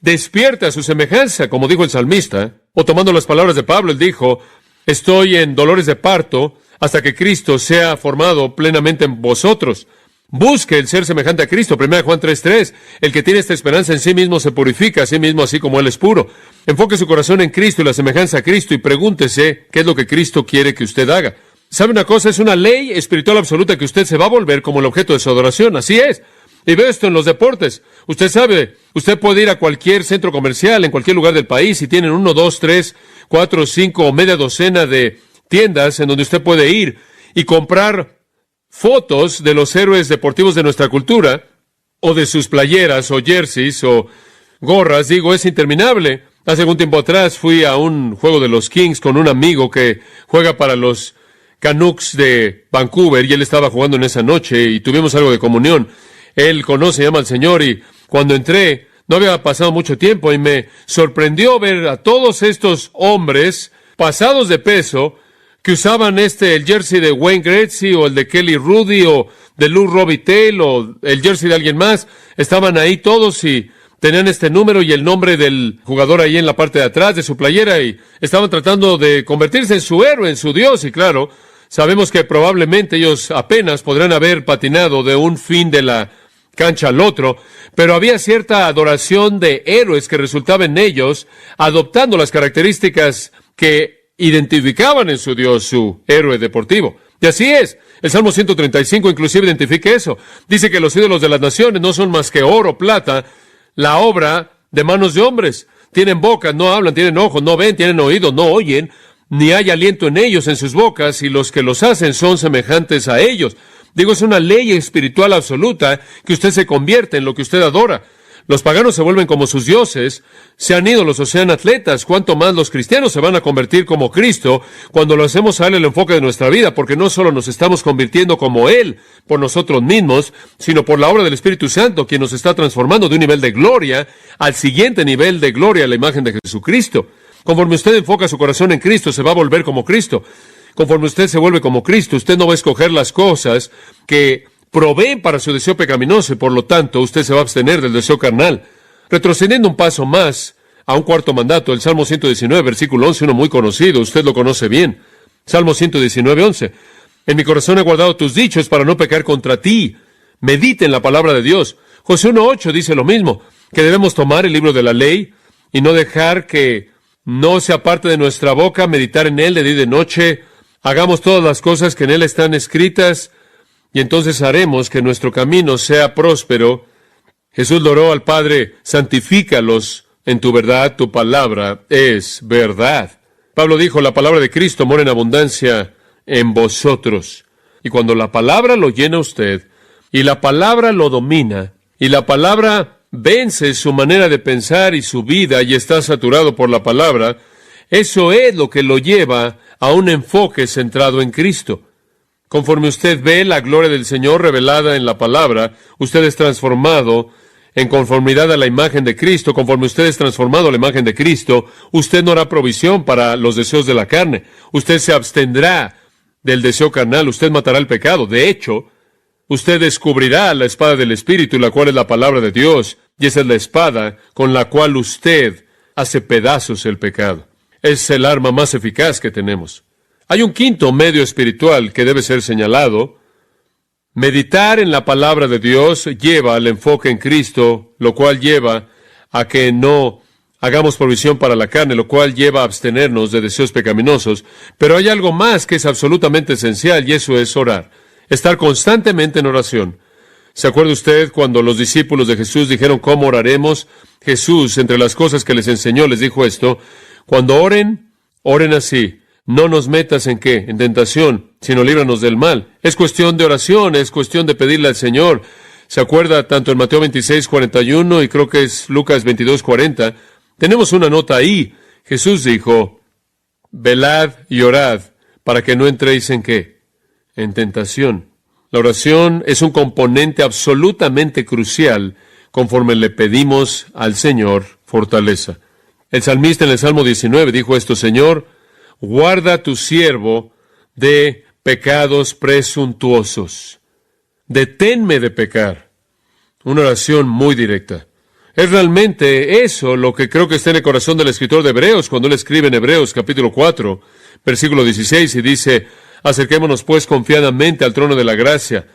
despierte a su semejanza, como dijo el salmista. O tomando las palabras de Pablo, él dijo, estoy en dolores de parto hasta que Cristo sea formado plenamente en vosotros. Busque el ser semejante a Cristo. 1 Juan 3:3. El que tiene esta esperanza en sí mismo se purifica a sí mismo así como Él es puro. Enfoque su corazón en Cristo y la semejanza a Cristo y pregúntese qué es lo que Cristo quiere que usted haga. ¿Sabe una cosa? Es una ley espiritual absoluta que usted se va a volver como el objeto de su adoración. Así es. Y veo esto en los deportes. Usted sabe, usted puede ir a cualquier centro comercial en cualquier lugar del país y tienen 1, 2, 3, 4, 5 o media docena de tiendas en donde usted puede ir y comprar fotos de los héroes deportivos de nuestra cultura, o de sus playeras, o jerseys, o gorras. Digo, es interminable. Hace algún tiempo atrás fui a un juego de los Kings con un amigo que juega para los Canucks de Vancouver, y él estaba jugando en esa noche, y tuvimos algo de comunión. Él conoce y ama al Señor, y cuando entré, no había pasado mucho tiempo, y me sorprendió ver a todos estos hombres pasados de peso, que usaban el jersey de Wayne Gretzky, o el de Kelly Rudy, o de Lou Robitaille, o el jersey de alguien más. Estaban ahí todos y tenían este número y el nombre del jugador ahí en la parte de atrás de su playera, y estaban tratando de convertirse en su héroe, en su Dios. Y claro, sabemos que probablemente ellos apenas podrán haber patinado de un fin de la cancha al otro, pero había cierta adoración de héroes que resultaba en ellos, adoptando las características que identificaban en su Dios, su héroe deportivo. Y así es. El Salmo 135 inclusive identifica eso. Dice que los ídolos de las naciones no son más que oro, plata, la obra de manos de hombres. Tienen bocas, no hablan; tienen ojos, no ven; tienen oídos, no oyen; ni hay aliento en ellos, en sus bocas, y los que los hacen son semejantes a ellos. Digo, es una ley espiritual absoluta que usted se convierte en lo que usted adora. Los paganos se vuelven como sus dioses, sean ídolos o sean atletas. Cuanto más los cristianos se van a convertir como Cristo cuando lo hacemos a Él el enfoque de nuestra vida, porque no solo nos estamos convirtiendo como Él por nosotros mismos, sino por la obra del Espíritu Santo, quien nos está transformando de un nivel de gloria al siguiente nivel de gloria, a la imagen de Jesucristo. Conforme usted enfoca su corazón en Cristo, se va a volver como Cristo. Conforme usted se vuelve como Cristo, usted no va a escoger las cosas que proveen para su deseo pecaminoso, y por lo tanto usted se va a abstener del deseo carnal. Retrocediendo un paso más a un cuarto mandato, el Salmo 119, versículo 11, uno muy conocido, usted lo conoce bien. Salmo 119, 11. En mi corazón he guardado tus dichos para no pecar contra ti. Medite en la palabra de Dios. José 1:8 dice lo mismo, que debemos tomar el libro de la ley y no dejar que no sea parte de nuestra boca, meditar en él de día y de noche. Hagamos todas las cosas que en él están escritas, y entonces haremos que nuestro camino sea próspero. Jesús le oró al Padre: santifícalos en tu verdad, tu palabra es verdad. Pablo dijo: la palabra de Cristo mora en abundancia en vosotros. Y cuando la palabra lo llena a usted, y la palabra lo domina, y la palabra vence su manera de pensar y su vida, y está saturado por la palabra, eso es lo que lo lleva a un enfoque centrado en Cristo. Conforme usted ve la gloria del Señor revelada en la palabra, usted es transformado en conformidad a la imagen de Cristo. Conforme usted es transformado a la imagen de Cristo, usted no hará provisión para los deseos de la carne. Usted se abstendrá del deseo carnal. Usted matará el pecado. De hecho, usted descubrirá la espada del Espíritu, la cual es la palabra de Dios, y esa es la espada con la cual usted hace pedazos el pecado. Es el arma más eficaz que tenemos. Hay un quinto medio espiritual que debe ser señalado. Meditar en la palabra de Dios lleva al enfoque en Cristo, lo cual lleva a que no hagamos provisión para la carne, lo cual lleva a abstenernos de deseos pecaminosos. Pero hay algo más que es absolutamente esencial, y eso es orar. Estar constantemente en oración. ¿Se acuerda usted cuando los discípulos de Jesús dijeron cómo oraremos? Jesús, entre las cosas que les enseñó, les dijo esto: cuando oren, oren así: no nos metas en ¿qué? En tentación, sino líbranos del mal. Es cuestión de oración, es cuestión de pedirle al Señor. ¿Se acuerda tanto en Mateo 26:41 y creo que es Lucas 22:40? Tenemos una nota ahí. Jesús dijo: velad y orad para que no entréis en ¿qué? En tentación. La oración es un componente absolutamente crucial conforme le pedimos al Señor fortaleza. El salmista en el Salmo 19 dijo esto: Señor, guarda a tu siervo de pecados presuntuosos. Deténme de pecar. Una oración muy directa. Es realmente eso lo que creo que está en el corazón del escritor de Hebreos, cuando él escribe en Hebreos capítulo 4, versículo 16, y dice: acerquémonos pues confiadamente al trono de la gracia,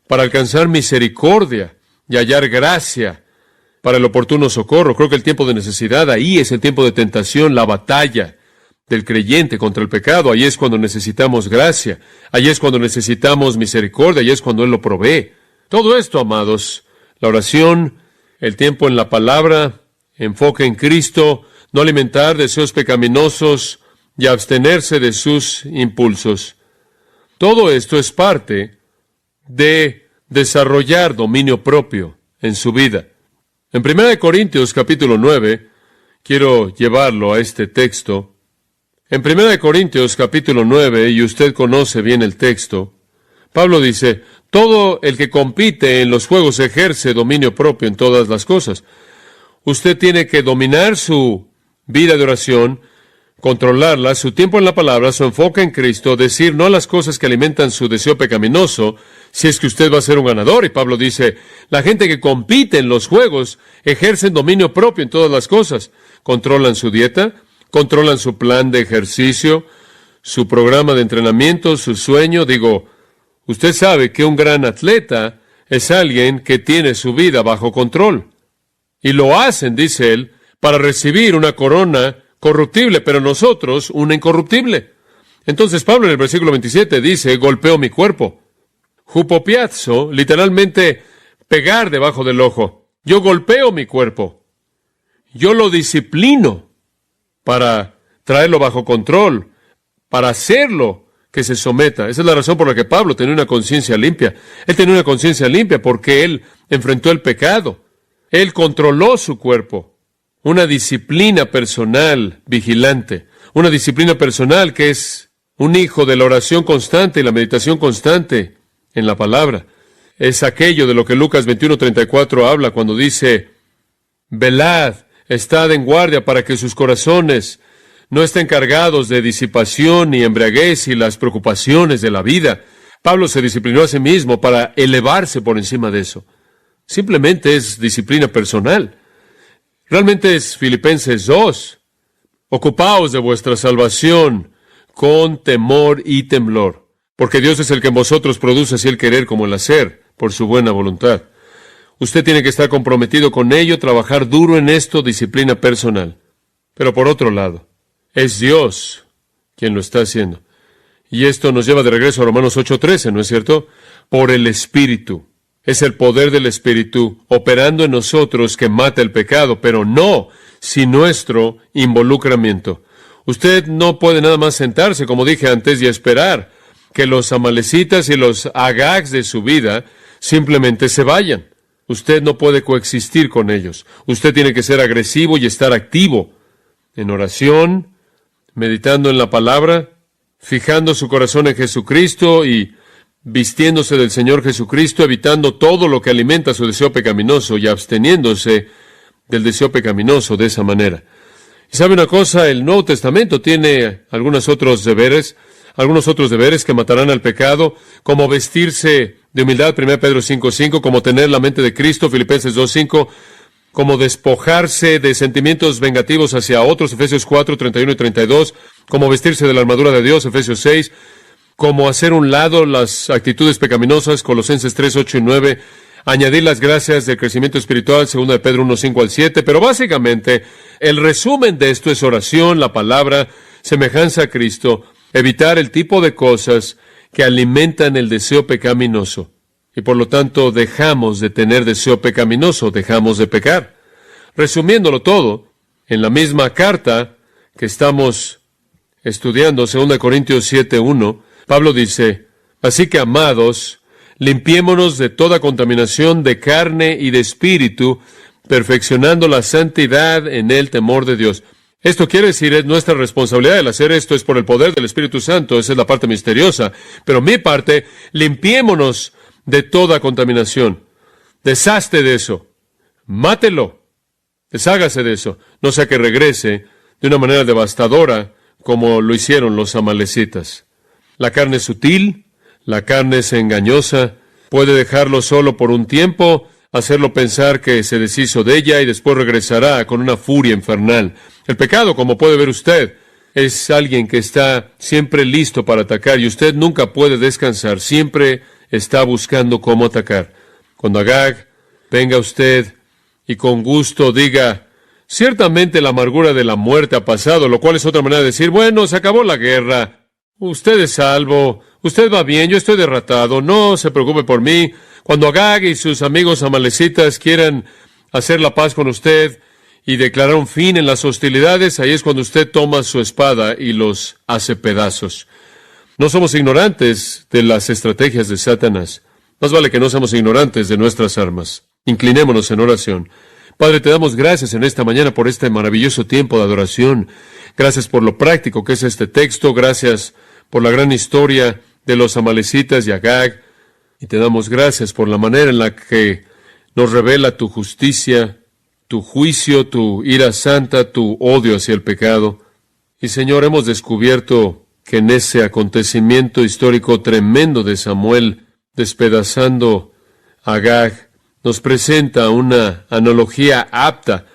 para alcanzar misericordia y hallar gracia para el oportuno socorro. Creo que el tiempo de necesidad ahí es el tiempo de tentación, la batalla del creyente contra el pecado. Ahí es cuando necesitamos gracia. Ahí es cuando necesitamos misericordia. Ahí es cuando Él lo provee. Todo esto, amados, la oración, el tiempo en la palabra, enfoque en Cristo, no alimentar deseos pecaminosos y abstenerse de sus impulsos. Todo esto es parte de desarrollar dominio propio en su vida. En 1 Corintios capítulo 9, quiero llevarlo a este texto. En 1 Corintios capítulo 9, y usted conoce bien el texto, Pablo dice, todo el que compite en los juegos ejerce dominio propio en todas las cosas. Usted tiene que dominar su vida de oración, controlarla, su tiempo en la palabra, su enfoque en Cristo, decir no a las cosas que alimentan su deseo pecaminoso, si es que usted va a ser un ganador. Y Pablo dice, la gente que compite en los juegos ejercen dominio propio en todas las cosas. Controlan su dieta, controlan su plan de ejercicio, su programa de entrenamiento, su sueño. Usted sabe que un gran atleta es alguien que tiene su vida bajo control. Y lo hacen, dice él, para recibir una corona corruptible, pero nosotros una incorruptible. Entonces Pablo en el versículo 27 dice, golpeo mi cuerpo. Hupopiazo, literalmente pegar debajo del ojo. Yo golpeo mi cuerpo. Yo lo disciplino para traerlo bajo control, para hacerlo que se someta. Esa es la razón por la que Pablo tenía una conciencia limpia. Él tenía una conciencia limpia porque él enfrentó el pecado. Él controló su cuerpo. Una disciplina personal vigilante. Una disciplina personal que es un hijo de la oración constante y la meditación constante en la palabra. Es aquello de lo que Lucas 21:34 habla cuando dice, velad, estad en guardia para que sus corazones no estén cargados de disipación y embriaguez y las preocupaciones de la vida. Pablo se disciplinó a sí mismo para elevarse por encima de eso. Simplemente es disciplina personal. Realmente es Filipenses 2. Ocupaos de vuestra salvación con temor y temblor, porque Dios es el que en vosotros produce así el querer como el hacer, por su buena voluntad. Usted tiene que estar comprometido con ello, trabajar duro en esto, disciplina personal. Pero por otro lado, es Dios quien lo está haciendo. Y esto nos lleva de regreso a Romanos 8:13, ¿no es cierto? Por el Espíritu. Es el poder del Espíritu operando en nosotros que mata el pecado, pero no sin nuestro involucramiento. Usted no puede nada más sentarse, como dije antes, y esperar que los amalecitas y los agags de su vida simplemente se vayan. Usted no puede coexistir con ellos. Usted tiene que ser agresivo y estar activo en oración, meditando en la palabra, fijando su corazón en Jesucristo y vistiéndose del Señor Jesucristo, evitando todo lo que alimenta su deseo pecaminoso y absteniéndose del deseo pecaminoso de esa manera. Y sabe una cosa, el Nuevo Testamento tiene algunos otros deberes que matarán al pecado, como vestirse de humildad, 1 Pedro 5:5, como tener la mente de Cristo, Filipenses 2:5, como despojarse de sentimientos vengativos hacia otros, Efesios 4:31 y 32, como vestirse de la armadura de Dios, Efesios 6, como hacer un lado las actitudes pecaminosas, Colosenses 3:8 y 9, añadir las gracias del crecimiento espiritual, 2 Pedro 1:5 al 7, pero básicamente el resumen de esto es oración, la palabra, semejanza a Cristo, evitar el tipo de cosas que alimentan el deseo pecaminoso. Y por lo tanto dejamos de tener deseo pecaminoso, dejamos de pecar. Resumiéndolo todo, en la misma carta que estamos estudiando, 2 Corintios 7:1, Pablo dice, así que amados, limpiémonos de toda contaminación de carne y de espíritu, perfeccionando la santidad en el temor de Dios. Esto quiere decir, es nuestra responsabilidad el hacer esto, es por el poder del Espíritu Santo, esa es la parte misteriosa. Pero mi parte, limpiémonos de toda contaminación. Deshazte de eso. Mátelo. Deshágase de eso. No sea que regrese de una manera devastadora como lo hicieron los amalecitas. La carne es sutil, la carne es engañosa, puede dejarlo solo por un tiempo, hacerlo pensar que se deshizo de ella y después regresará con una furia infernal. El pecado, como puede ver usted, es alguien que está siempre listo para atacar y usted nunca puede descansar, siempre está buscando cómo atacar. Cuando Agag venga usted y con gusto diga, Ciertamente la amargura de la muerte ha pasado, lo cual es otra manera de decir, bueno, se acabó la guerra, usted es salvo, usted va bien, yo estoy derrotado, no se preocupe por mí. Cuando Agag y sus amigos amalecitas quieran hacer la paz con usted y declarar un fin en las hostilidades, ahí es cuando usted toma su espada y los hace pedazos. No somos ignorantes de las estrategias de Satanás. Más vale que no seamos ignorantes de nuestras armas. Inclinémonos en oración. Padre, te damos gracias en esta mañana por este maravilloso tiempo de adoración. Gracias por lo práctico que es este texto. Gracias por la gran historia de los amalecitas y Agag. Y te damos gracias por la manera en la que nos revela tu justicia, tu juicio, tu ira santa, tu odio hacia el pecado. Y Señor, hemos descubierto que en ese acontecimiento histórico tremendo de Samuel despedazando a Agag, nos presenta una analogía apta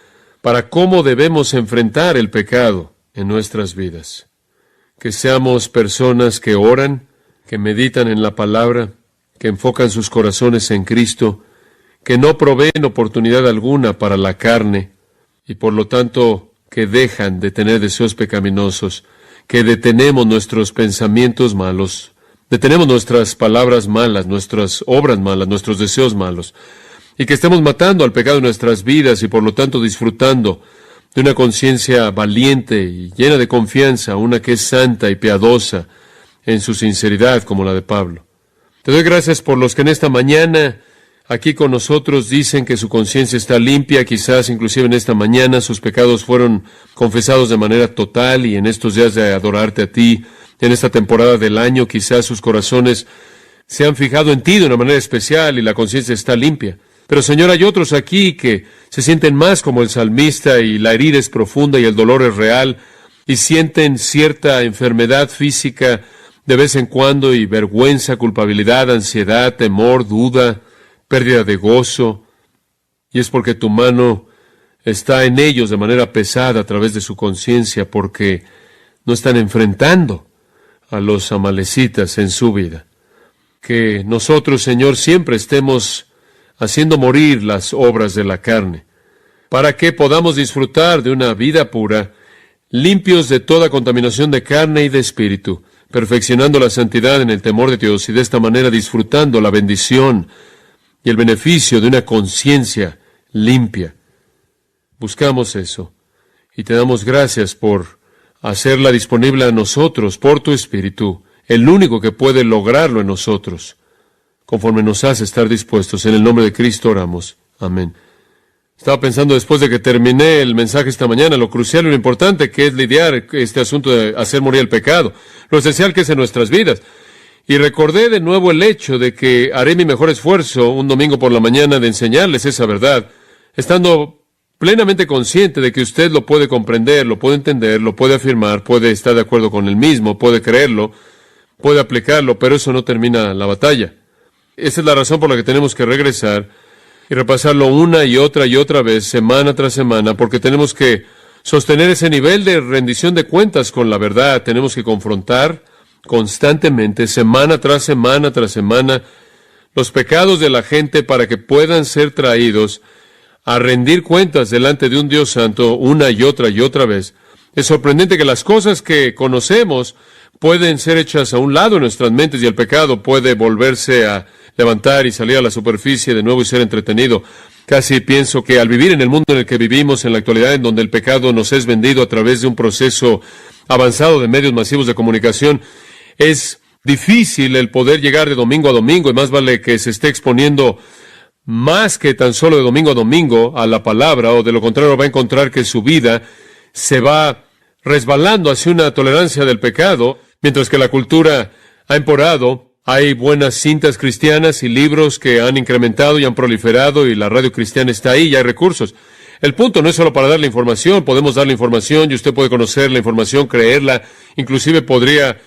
para cómo debemos enfrentar el pecado en nuestras vidas. Que seamos personas que oran, que meditan en la palabra, que enfocan sus corazones en Cristo, que no proveen oportunidad alguna para la carne y por lo tanto que dejan de tener deseos pecaminosos, que detenemos nuestros pensamientos malos, detenemos nuestras palabras malas, nuestras obras malas, nuestros deseos malos, y que estemos matando al pecado en nuestras vidas y por lo tanto disfrutando de una conciencia valiente y llena de confianza, una que es santa y piadosa en su sinceridad como la de Pablo. Te doy gracias por los que en esta mañana aquí con nosotros dicen que su conciencia está limpia, quizás inclusive en esta mañana sus pecados fueron confesados de manera total y en estos días de adorarte a ti, en esta temporada del año, quizás sus corazones se han fijado en ti de una manera especial y la conciencia está limpia. Pero Señor, hay otros aquí que se sienten más como el salmista y la herida es profunda y el dolor es real y sienten cierta enfermedad física de vez en cuando y vergüenza, culpabilidad, ansiedad, temor, duda, pérdida de gozo. Y es porque tu mano está en ellos de manera pesada a través de su conciencia porque no están enfrentando a los amalecitas en su vida. Que nosotros, Señor, siempre estemos haciendo morir las obras de la carne, para que podamos disfrutar de una vida pura, limpios de toda contaminación de carne y de espíritu, perfeccionando la santidad en el temor de Dios y de esta manera disfrutando la bendición y el beneficio de una conciencia limpia. Buscamos eso y te damos gracias por hacerla disponible a nosotros por tu Espíritu, el único que puede lograrlo en nosotros. Conforme nos hace estar dispuestos, en el nombre de Cristo oramos. Amén. Estaba pensando después de que terminé el mensaje esta mañana, lo crucial y lo importante que es lidiar este asunto de hacer morir el pecado, lo esencial que es en nuestras vidas. Y recordé de nuevo el hecho de que haré mi mejor esfuerzo un domingo por la mañana de enseñarles esa verdad, estando plenamente consciente de que usted lo puede comprender, lo puede entender, lo puede afirmar, puede estar de acuerdo con él mismo, puede creerlo, puede aplicarlo, pero eso no termina la batalla. Esa es la razón por la que tenemos que regresar y repasarlo una y otra vez, semana tras semana, porque tenemos que sostener ese nivel de rendición de cuentas con la verdad. Tenemos que confrontar constantemente, semana tras semana tras semana, los pecados de la gente para que puedan ser traídos a rendir cuentas delante de un Dios santo una y otra vez. Es sorprendente que las cosas que conocemos pueden ser hechas a un lado en nuestras mentes y el pecado puede volverse a levantar y salir a la superficie de nuevo y ser entretenido. Casi pienso que al vivir en el mundo en el que vivimos en la actualidad, en donde el pecado nos es vendido a través de un proceso avanzado de medios masivos de comunicación, es difícil el poder llegar de domingo a domingo, y más vale que se esté exponiendo más que tan solo de domingo a domingo a la palabra, o de lo contrario va a encontrar que su vida se va resbalando hacia una tolerancia del pecado, mientras que la cultura ha empeorado. Hay buenas cintas cristianas y libros que han incrementado y han proliferado y la radio cristiana está ahí y hay recursos. El punto no es solo para dar la información, podemos dar la información y usted puede conocer la información, creerla, inclusive podría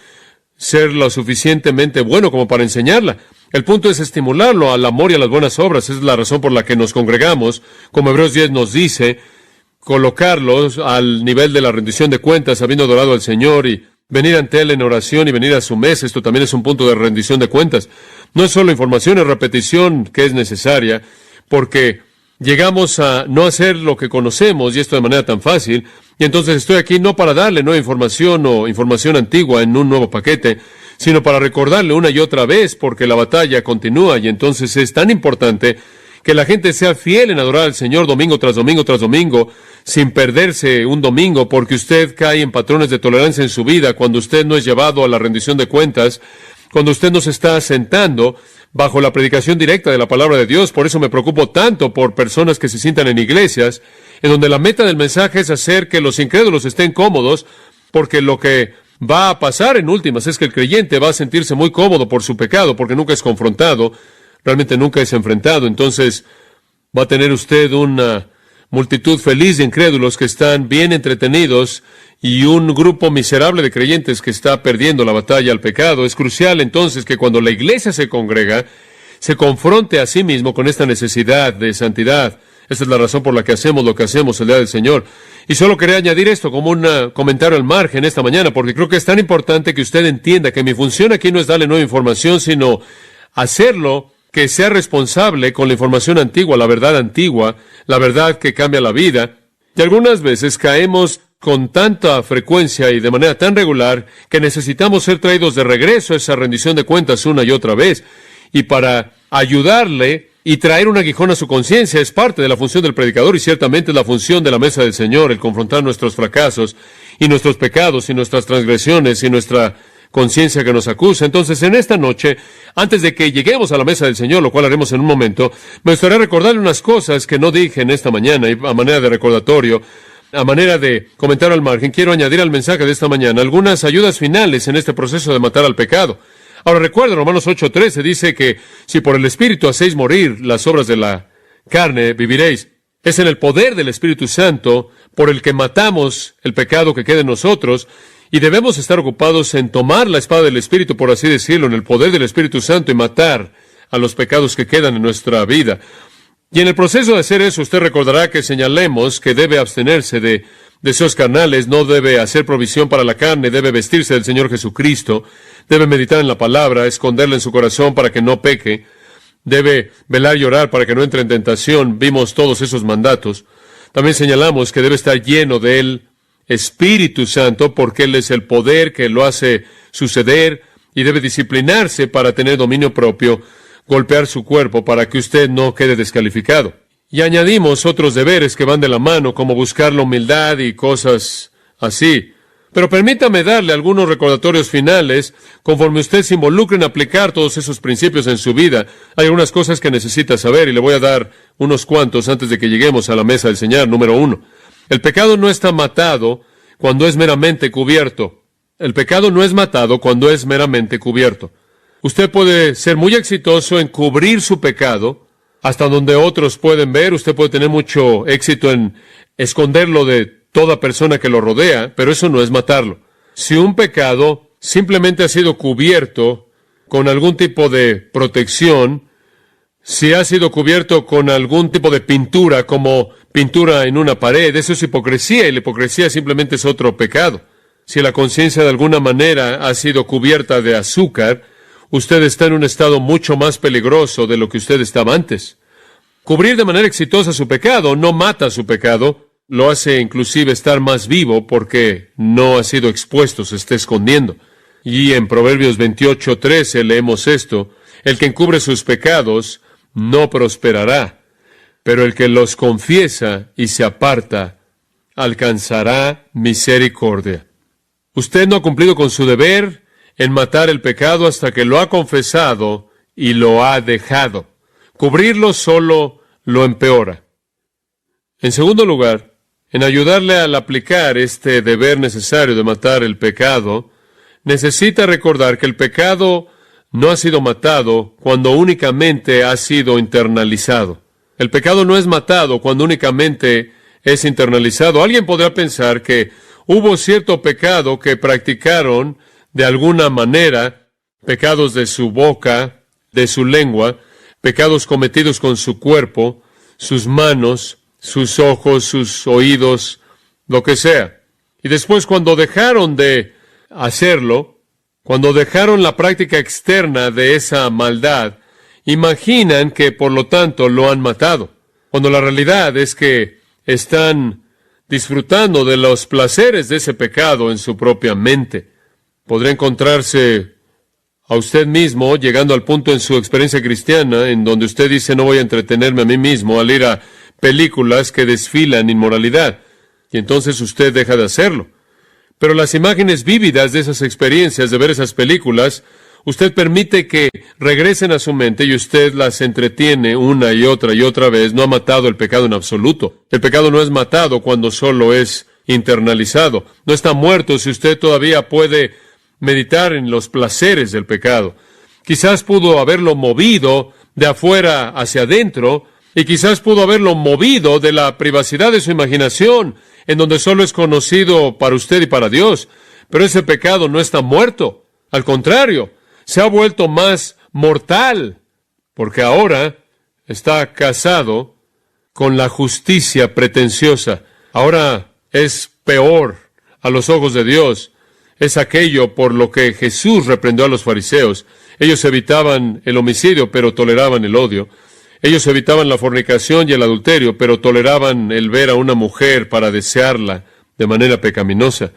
ser lo suficientemente bueno como para enseñarla. El punto es estimularlo al amor y a las buenas obras. Esa es la razón por la que nos congregamos, como Hebreos 10 nos dice, colocarlos al nivel de la rendición de cuentas, habiendo adorado al Señor y venir ante Él en oración y venir a su mesa. Esto también es un punto de rendición de cuentas. No es solo información, es repetición que es necesaria, porque llegamos a no hacer lo que conocemos, y esto de manera tan fácil, y entonces estoy aquí no para darle nueva información o información antigua en un nuevo paquete, sino para recordarle una y otra vez, porque la batalla continúa, y entonces es tan importante que la gente sea fiel en adorar al Señor domingo tras domingo tras domingo, sin perderse un domingo, porque usted cae en patrones de tolerancia en su vida cuando usted no es llevado a la rendición de cuentas, cuando usted no se está sentando bajo la predicación directa de la palabra de Dios. Por eso me preocupo tanto por personas que se sientan en iglesias, en donde la meta del mensaje es hacer que los incrédulos estén cómodos, porque lo que va a pasar en últimas es que el creyente va a sentirse muy cómodo por su pecado, porque nunca es confrontado, realmente nunca es enfrentado. Entonces va a tener usted una multitud feliz de incrédulos que están bien entretenidos y un grupo miserable de creyentes que está perdiendo la batalla al pecado. Es crucial entonces que cuando la iglesia se congrega, se confronte a sí mismo con esta necesidad de santidad. Esta es la razón por la que hacemos lo que hacemos el día del Señor. Y solo quería añadir esto como un comentario al margen esta mañana, porque creo que es tan importante que usted entienda que mi función aquí no es darle nueva información, sino hacerlo que sea responsable con la información antigua, la verdad que cambia la vida. Y algunas veces caemos con tanta frecuencia y de manera tan regular que necesitamos ser traídos de regreso a esa rendición de cuentas una y otra vez. Y para ayudarle y traer un aguijón a su conciencia es parte de la función del predicador, y ciertamente es la función de la mesa del Señor, el confrontar nuestros fracasos y nuestros pecados y nuestras transgresiones y nuestra conciencia que nos acusa. Entonces, en esta noche, antes de que lleguemos a la mesa del Señor, lo cual haremos en un momento, me gustaría recordarle unas cosas que no dije en esta mañana, y a manera de recordatorio, a manera de comentario al margen, quiero añadir al mensaje de esta mañana algunas ayudas finales en este proceso de matar al pecado. Ahora recuerda, Romanos 8:13 dice que si por el Espíritu hacéis morir las obras de la carne, viviréis. Es en el poder del Espíritu Santo por el que matamos el pecado que queda en nosotros, y debemos estar ocupados en tomar la espada del Espíritu, por así decirlo, en el poder del Espíritu Santo, y matar a los pecados que quedan en nuestra vida. Y en el proceso de hacer eso, usted recordará que señalemos que debe abstenerse de deseos carnales, no debe hacer provisión para la carne, debe vestirse del Señor Jesucristo, debe meditar en la palabra, esconderla en su corazón para que no peque, debe velar y orar para que no entre en tentación. Vimos todos esos mandatos. También señalamos que debe estar lleno del Espíritu Santo, porque Él es el poder que lo hace suceder, y debe disciplinarse para tener dominio propio, golpear su cuerpo para que usted no quede descalificado. Y añadimos otros deberes que van de la mano, como buscar la humildad y cosas así. Pero permítame darle algunos recordatorios finales conforme usted se involucre en aplicar todos esos principios en su vida. Hay algunas cosas que necesita saber, y le voy a dar unos cuantos antes de que lleguemos a la mesa del Señor. Número 1. El pecado no está matado cuando es meramente cubierto. El pecado no es matado cuando es meramente cubierto. Usted puede ser muy exitoso en cubrir su pecado hasta donde otros pueden ver. Usted puede tener mucho éxito en esconderlo de toda persona que lo rodea, pero eso no es matarlo. Si un pecado simplemente ha sido cubierto con algún tipo de protección, si ha sido cubierto con algún tipo de pintura, como pintura en una pared, eso es hipocresía, y la hipocresía simplemente es otro pecado. Si la conciencia de alguna manera ha sido cubierta de azúcar, usted está en un estado mucho más peligroso de lo que usted estaba antes. Cubrir de manera exitosa su pecado no mata su pecado, lo hace inclusive estar más vivo porque no ha sido expuesto, se está escondiendo. Y en Proverbios 28:13 leemos esto: el que encubre sus pecados no prosperará, pero el que los confiesa y se aparta alcanzará misericordia. Usted no ha cumplido con su deber en matar el pecado hasta que lo ha confesado y lo ha dejado. Cubrirlo solo lo empeora. En segundo lugar, en ayudarle al aplicar este deber necesario de matar el pecado, necesita recordar que el pecado no ha sido matado cuando únicamente ha sido internalizado. El pecado no es matado cuando únicamente es internalizado. Alguien podrá pensar que hubo cierto pecado que practicaron de alguna manera, pecados de su boca, de su lengua, pecados cometidos con su cuerpo, sus manos, sus ojos, sus oídos, lo que sea. Y después, cuando dejaron de hacerlo, cuando dejaron la práctica externa de esa maldad, imaginan que por lo tanto lo han matado. cuando la realidad es que están disfrutando de los placeres de ese pecado en su propia mente. Podrá encontrarse a usted mismo llegando al punto en su experiencia cristiana en donde usted dice: no voy a entretenerme a mí mismo al ir a películas que desfilan inmoralidad. Y entonces usted deja de hacerlo. Pero las imágenes vívidas de esas experiencias, de ver esas películas, usted permite que regresen a su mente y usted las entretiene una y otra vez. No ha matado el pecado en absoluto. El pecado no es matado cuando solo es internalizado. No está muerto si usted todavía puede meditar en los placeres del pecado. Quizás pudo haberlo movido de afuera hacia adentro, y quizás pudo haberlo movido de la privacidad de su imaginación, en donde solo es conocido para usted y para Dios. Pero ese pecado no está muerto. Al contrario, se ha vuelto más mortal, porque ahora está casado con la justicia pretenciosa. Ahora es peor a los ojos de Dios. Es aquello por lo que Jesús reprendió a los fariseos. Ellos evitaban el homicidio, pero toleraban el odio. Ellos evitaban la fornicación y el adulterio, pero toleraban el ver a una mujer para desearla de manera pecaminosa.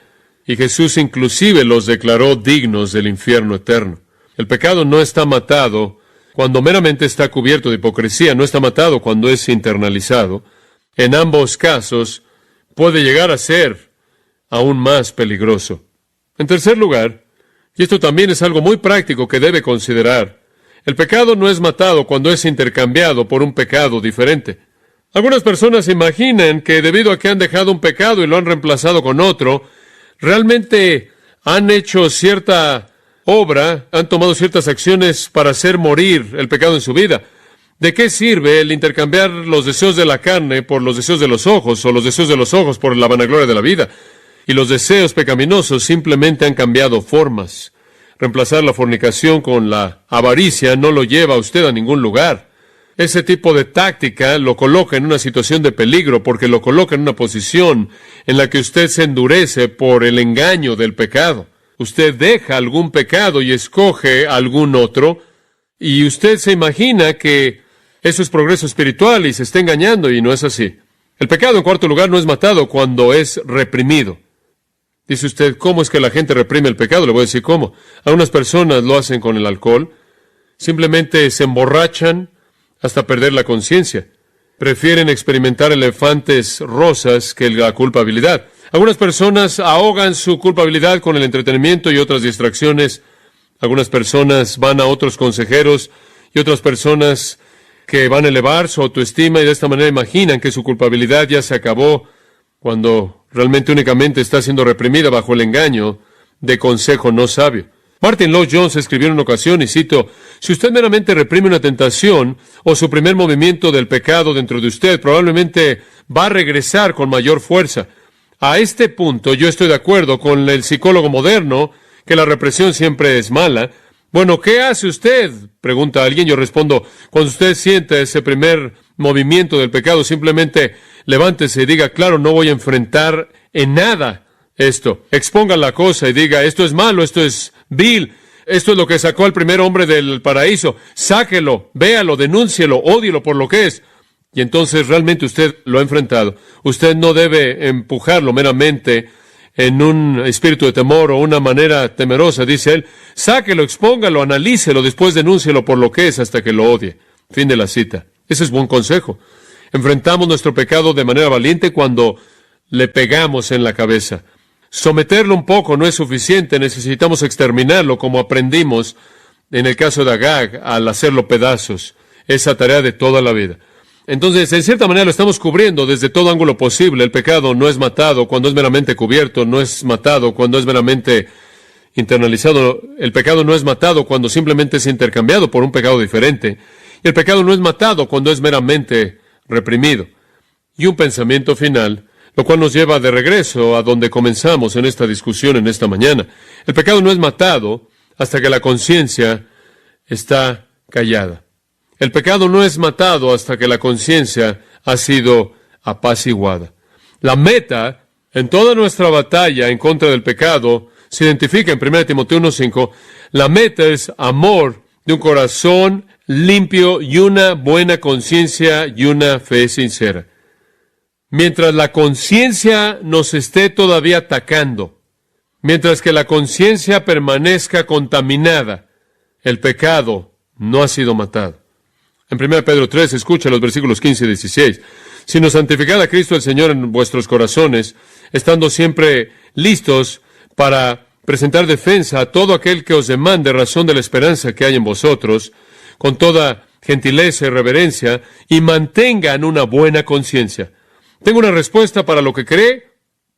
Y Jesús inclusive los declaró dignos del infierno eterno. El pecado no está matado cuando meramente está cubierto de hipocresía, no está matado cuando es internalizado. En ambos casos puede llegar a ser aún más peligroso. En tercer lugar, y esto también es algo muy práctico que debe considerar, el pecado no es matado cuando es intercambiado por un pecado diferente. Algunas personas imaginan que debido a que han dejado un pecado y lo han reemplazado con otro, realmente han hecho cierta obra, han tomado ciertas acciones para hacer morir el pecado en su vida. ¿De qué sirve el intercambiar los deseos de la carne por los deseos de los ojos, o los deseos de los ojos por la vanagloria de la vida? Y los deseos pecaminosos simplemente han cambiado formas. Reemplazar la fornicación con la avaricia no lo lleva a usted a ningún lugar. Ese tipo de táctica lo coloca en una situación de peligro, porque lo coloca en una posición en la que usted se endurece por el engaño del pecado. Usted deja algún pecado y escoge algún otro, y usted se imagina que eso es progreso espiritual y se está engañando, y no es así. El pecado, en cuarto lugar, no es matado cuando es reprimido. Dice usted: ¿cómo es que la gente reprime el pecado? Le voy a decir cómo. Algunas personas lo hacen con el alcohol. Simplemente se emborrachan hasta perder la conciencia. Prefieren experimentar elefantes rosas que la culpabilidad. Algunas personas ahogan su culpabilidad con el entretenimiento y otras distracciones. Algunas personas van a otros consejeros y otras personas que van a elevar su autoestima y de esta manera imaginan que su culpabilidad ya se acabó, cuando realmente únicamente está siendo reprimida bajo el engaño de consejo no sabio. Martin Lloyd-Jones escribió en una ocasión, y cito: si usted meramente reprime una tentación o su primer movimiento del pecado dentro de usted, probablemente va a regresar con mayor fuerza. A este punto yo estoy de acuerdo con el psicólogo moderno que la represión siempre es mala. Bueno, ¿qué hace usted?, pregunta alguien. Yo respondo: cuando usted sienta ese primer movimiento del pecado, simplemente levántese y diga: claro, no voy a enfrentar en nada esto. Exponga la cosa y diga: esto es malo, esto es vil, esto es lo que sacó al primer hombre del paraíso. Sáquelo, véalo, denúncielo, ódielo por lo que es. Y entonces realmente usted lo ha enfrentado. Usted no debe empujarlo meramente en un espíritu de temor o una manera temerosa, dice él. Sáquelo, expóngalo, analícelo, después denúncielo por lo que es hasta que lo odie. Fin de la cita. Ese es buen consejo. Enfrentamos nuestro pecado de manera valiente cuando le pegamos en la cabeza. Someterlo un poco no es suficiente, necesitamos exterminarlo, como aprendimos en el caso de Agag al hacerlo pedazos. Esa tarea de toda la vida. Entonces, en cierta manera lo estamos cubriendo desde todo ángulo posible. El pecado no es matado cuando es meramente cubierto, no es matado cuando es meramente internalizado. El pecado no es matado cuando simplemente es intercambiado por un pecado diferente. Y el pecado no es matado cuando es meramente reprimido. Y un pensamiento final, lo cual nos lleva de regreso a donde comenzamos en esta discusión en esta mañana. El pecado no es matado hasta que la conciencia está callada. El pecado no es matado hasta que la conciencia ha sido apaciguada. La meta en toda nuestra batalla en contra del pecado se identifica en 1 Timoteo 1:5. La meta es amor de un corazón limpio y una buena conciencia y una fe sincera. Mientras la conciencia nos esté todavía atacando, mientras que la conciencia permanezca contaminada, el pecado no ha sido matado. En 1 Pedro 3, escucha los versículos 15 y 16. Sino santificad a Cristo el Señor en vuestros corazones, estando siempre listos para presentar defensa a todo aquel que os demande razón de la esperanza que hay en vosotros, con toda gentileza y reverencia, y mantengan una buena conciencia. ¿Tengo una respuesta para lo que cree?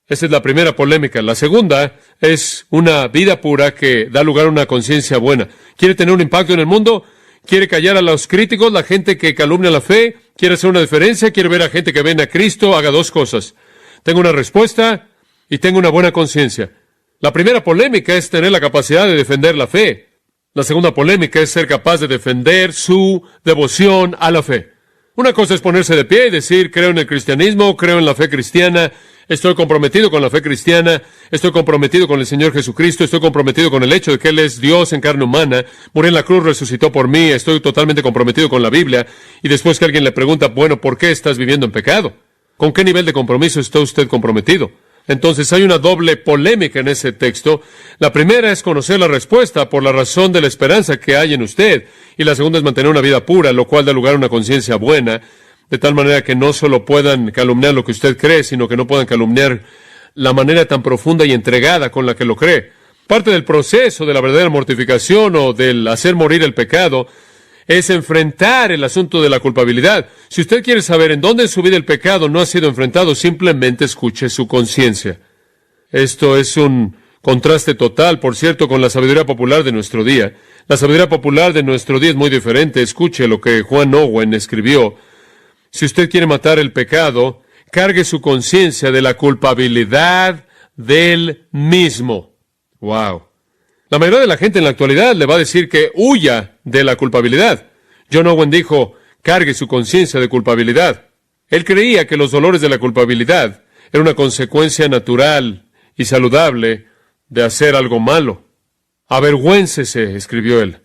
Esa es la primera polémica. La segunda es una vida pura que da lugar a una conciencia buena. ¿Quiere tener un impacto en el mundo? ¿Quiere callar a los críticos, la gente que calumnia la fe? ¿Quiere hacer una diferencia? ¿Quiere ver a gente que ven a Cristo? Haga dos cosas. Tengo una respuesta y tengo una buena conciencia. La primera polémica es tener la capacidad de defender la fe. La segunda polémica es ser capaz de defender su devoción a la fe. Una cosa es ponerse de pie y decir, creo en el cristianismo, creo en la fe cristiana, estoy comprometido con la fe cristiana, estoy comprometido con el Señor Jesucristo, estoy comprometido con el hecho de que Él es Dios en carne humana, murió en la cruz, resucitó por mí, estoy totalmente comprometido con la Biblia, y después que alguien le pregunta, bueno, ¿por qué estás viviendo en pecado? ¿Con qué nivel de compromiso está usted comprometido? Entonces hay una doble polémica en ese texto. La primera es conocer la respuesta por la razón de la esperanza que hay en usted, y la segunda es mantener una vida pura, lo cual da lugar a una conciencia buena, de tal manera que no solo puedan calumniar lo que usted cree, sino que no puedan calumniar la manera tan profunda y entregada con la que lo cree. Parte del proceso de la verdadera mortificación o del hacer morir el pecado es enfrentar el asunto de la culpabilidad. Si usted quiere saber en dónde en su vida el pecado no ha sido enfrentado, simplemente escuche su conciencia. Esto es un contraste total, por cierto, con la sabiduría popular de nuestro día. La sabiduría popular de nuestro día es muy diferente. Escuche lo que Juan Owen escribió. Si usted quiere matar el pecado, cargue su conciencia de la culpabilidad del mismo. ¡Wow! La mayoría de la gente en la actualidad le va a decir que huya de la culpabilidad. John Owen dijo, cargue su conciencia de culpabilidad. Él creía que los dolores de la culpabilidad eran una consecuencia natural y saludable de hacer algo malo. Avergüéncese, escribió él.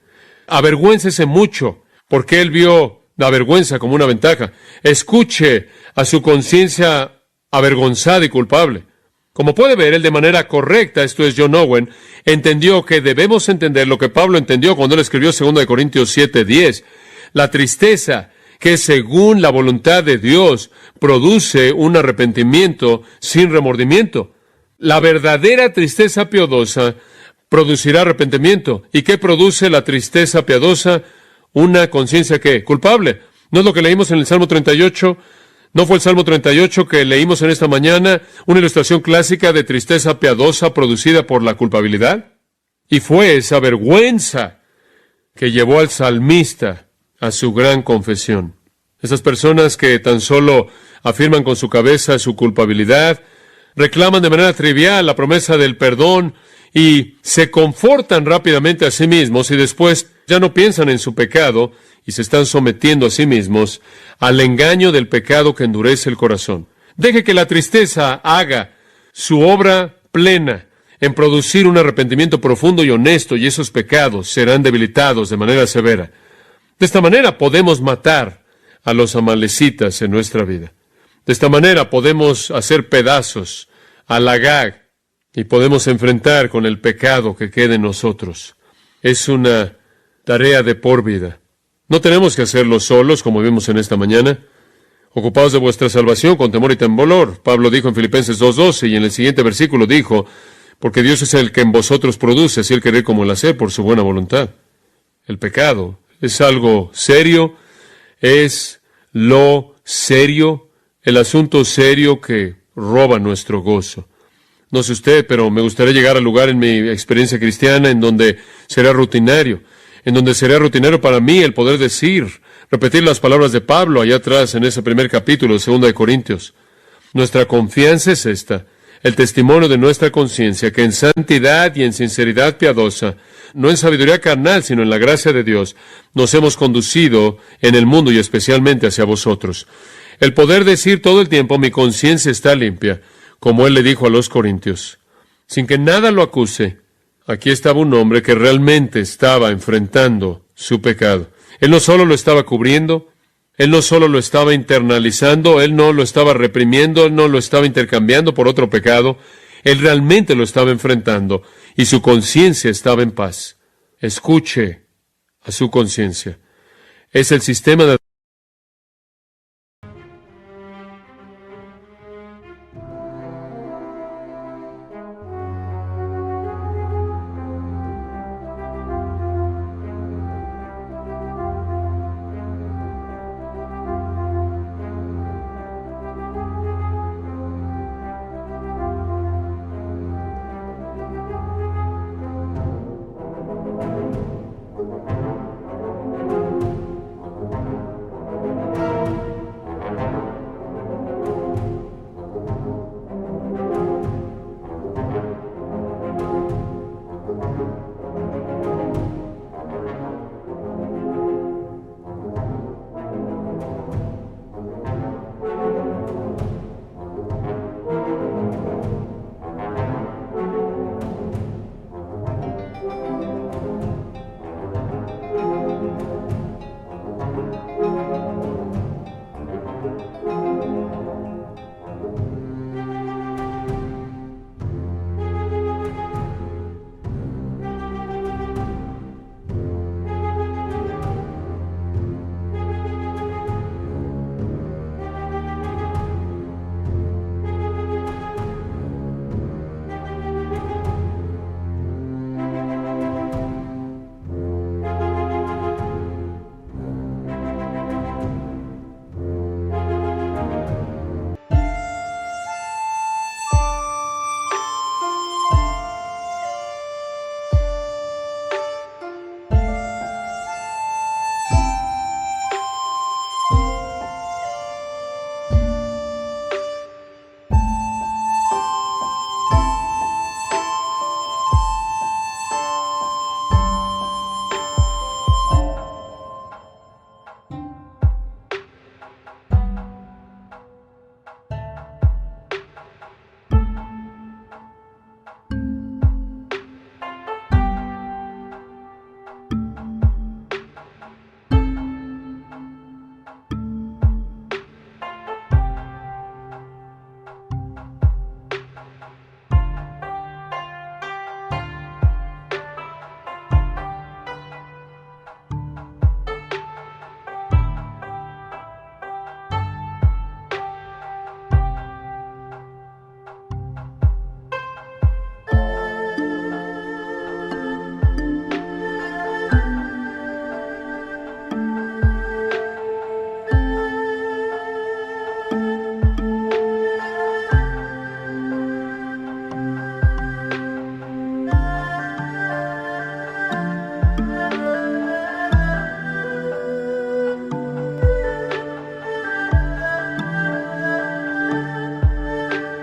Avergüéncese mucho, porque él vio la vergüenza como una ventaja. Escuche a su conciencia avergonzada y culpable. Como puede ver, él de manera correcta, esto es John Owen, entendió que debemos entender lo que Pablo entendió cuando él escribió 2 Corintios 7:10. La tristeza que según la voluntad de Dios produce un arrepentimiento sin remordimiento. La verdadera tristeza piadosa producirá arrepentimiento. ¿Y qué produce la tristeza piadosa? Una conciencia ¿qué? Culpable. ¿No es lo que leímos en el Salmo 38? ¿No fue el Salmo 38 que leímos en esta mañana una ilustración clásica de tristeza piadosa producida por la culpabilidad? Y fue esa vergüenza que llevó al salmista a su gran confesión. Esas personas que tan solo afirman con su cabeza su culpabilidad, reclaman de manera trivial la promesa del perdón y se confortan rápidamente a sí mismos y después ya no piensan en su pecado y se están sometiendo a sí mismos al engaño del pecado que endurece el corazón. Deje que la tristeza haga su obra plena en producir un arrepentimiento profundo y honesto, y esos pecados serán debilitados de manera severa. De esta manera podemos matar a los amalecitas en nuestra vida. De esta manera podemos hacer pedazos al Agag y podemos enfrentar con el pecado que quede en nosotros. Es una tarea de por vida. No tenemos que hacerlo solos, como vimos en esta mañana. Ocupados de vuestra salvación con temor y temblor. Pablo dijo en Filipenses 2:12, y en el siguiente versículo dijo, porque Dios es el que en vosotros produce, así el querer como el hacer, por su buena voluntad. El pecado es algo serio, es lo serio, el asunto serio que roba nuestro gozo. No sé usted, pero me gustaría llegar al lugar en mi experiencia cristiana en donde será rutinario, para mí el poder repetir las palabras de Pablo allá atrás en ese primer capítulo de 2 Corintios. Nuestra confianza es esta, el testimonio de nuestra conciencia, que en santidad y en sinceridad piadosa, no en sabiduría carnal, sino en la gracia de Dios, nos hemos conducido en el mundo y especialmente hacia vosotros. El poder decir todo el tiempo, mi conciencia está limpia, como él le dijo a los corintios, sin que nada lo acuse. Aquí estaba un hombre que realmente estaba enfrentando su pecado. Él no solo lo estaba cubriendo, él no solo lo estaba internalizando, él no lo estaba reprimiendo, él no lo estaba intercambiando por otro pecado, él realmente lo estaba enfrentando y su conciencia estaba en paz. Escuche a su conciencia. Es el sistema de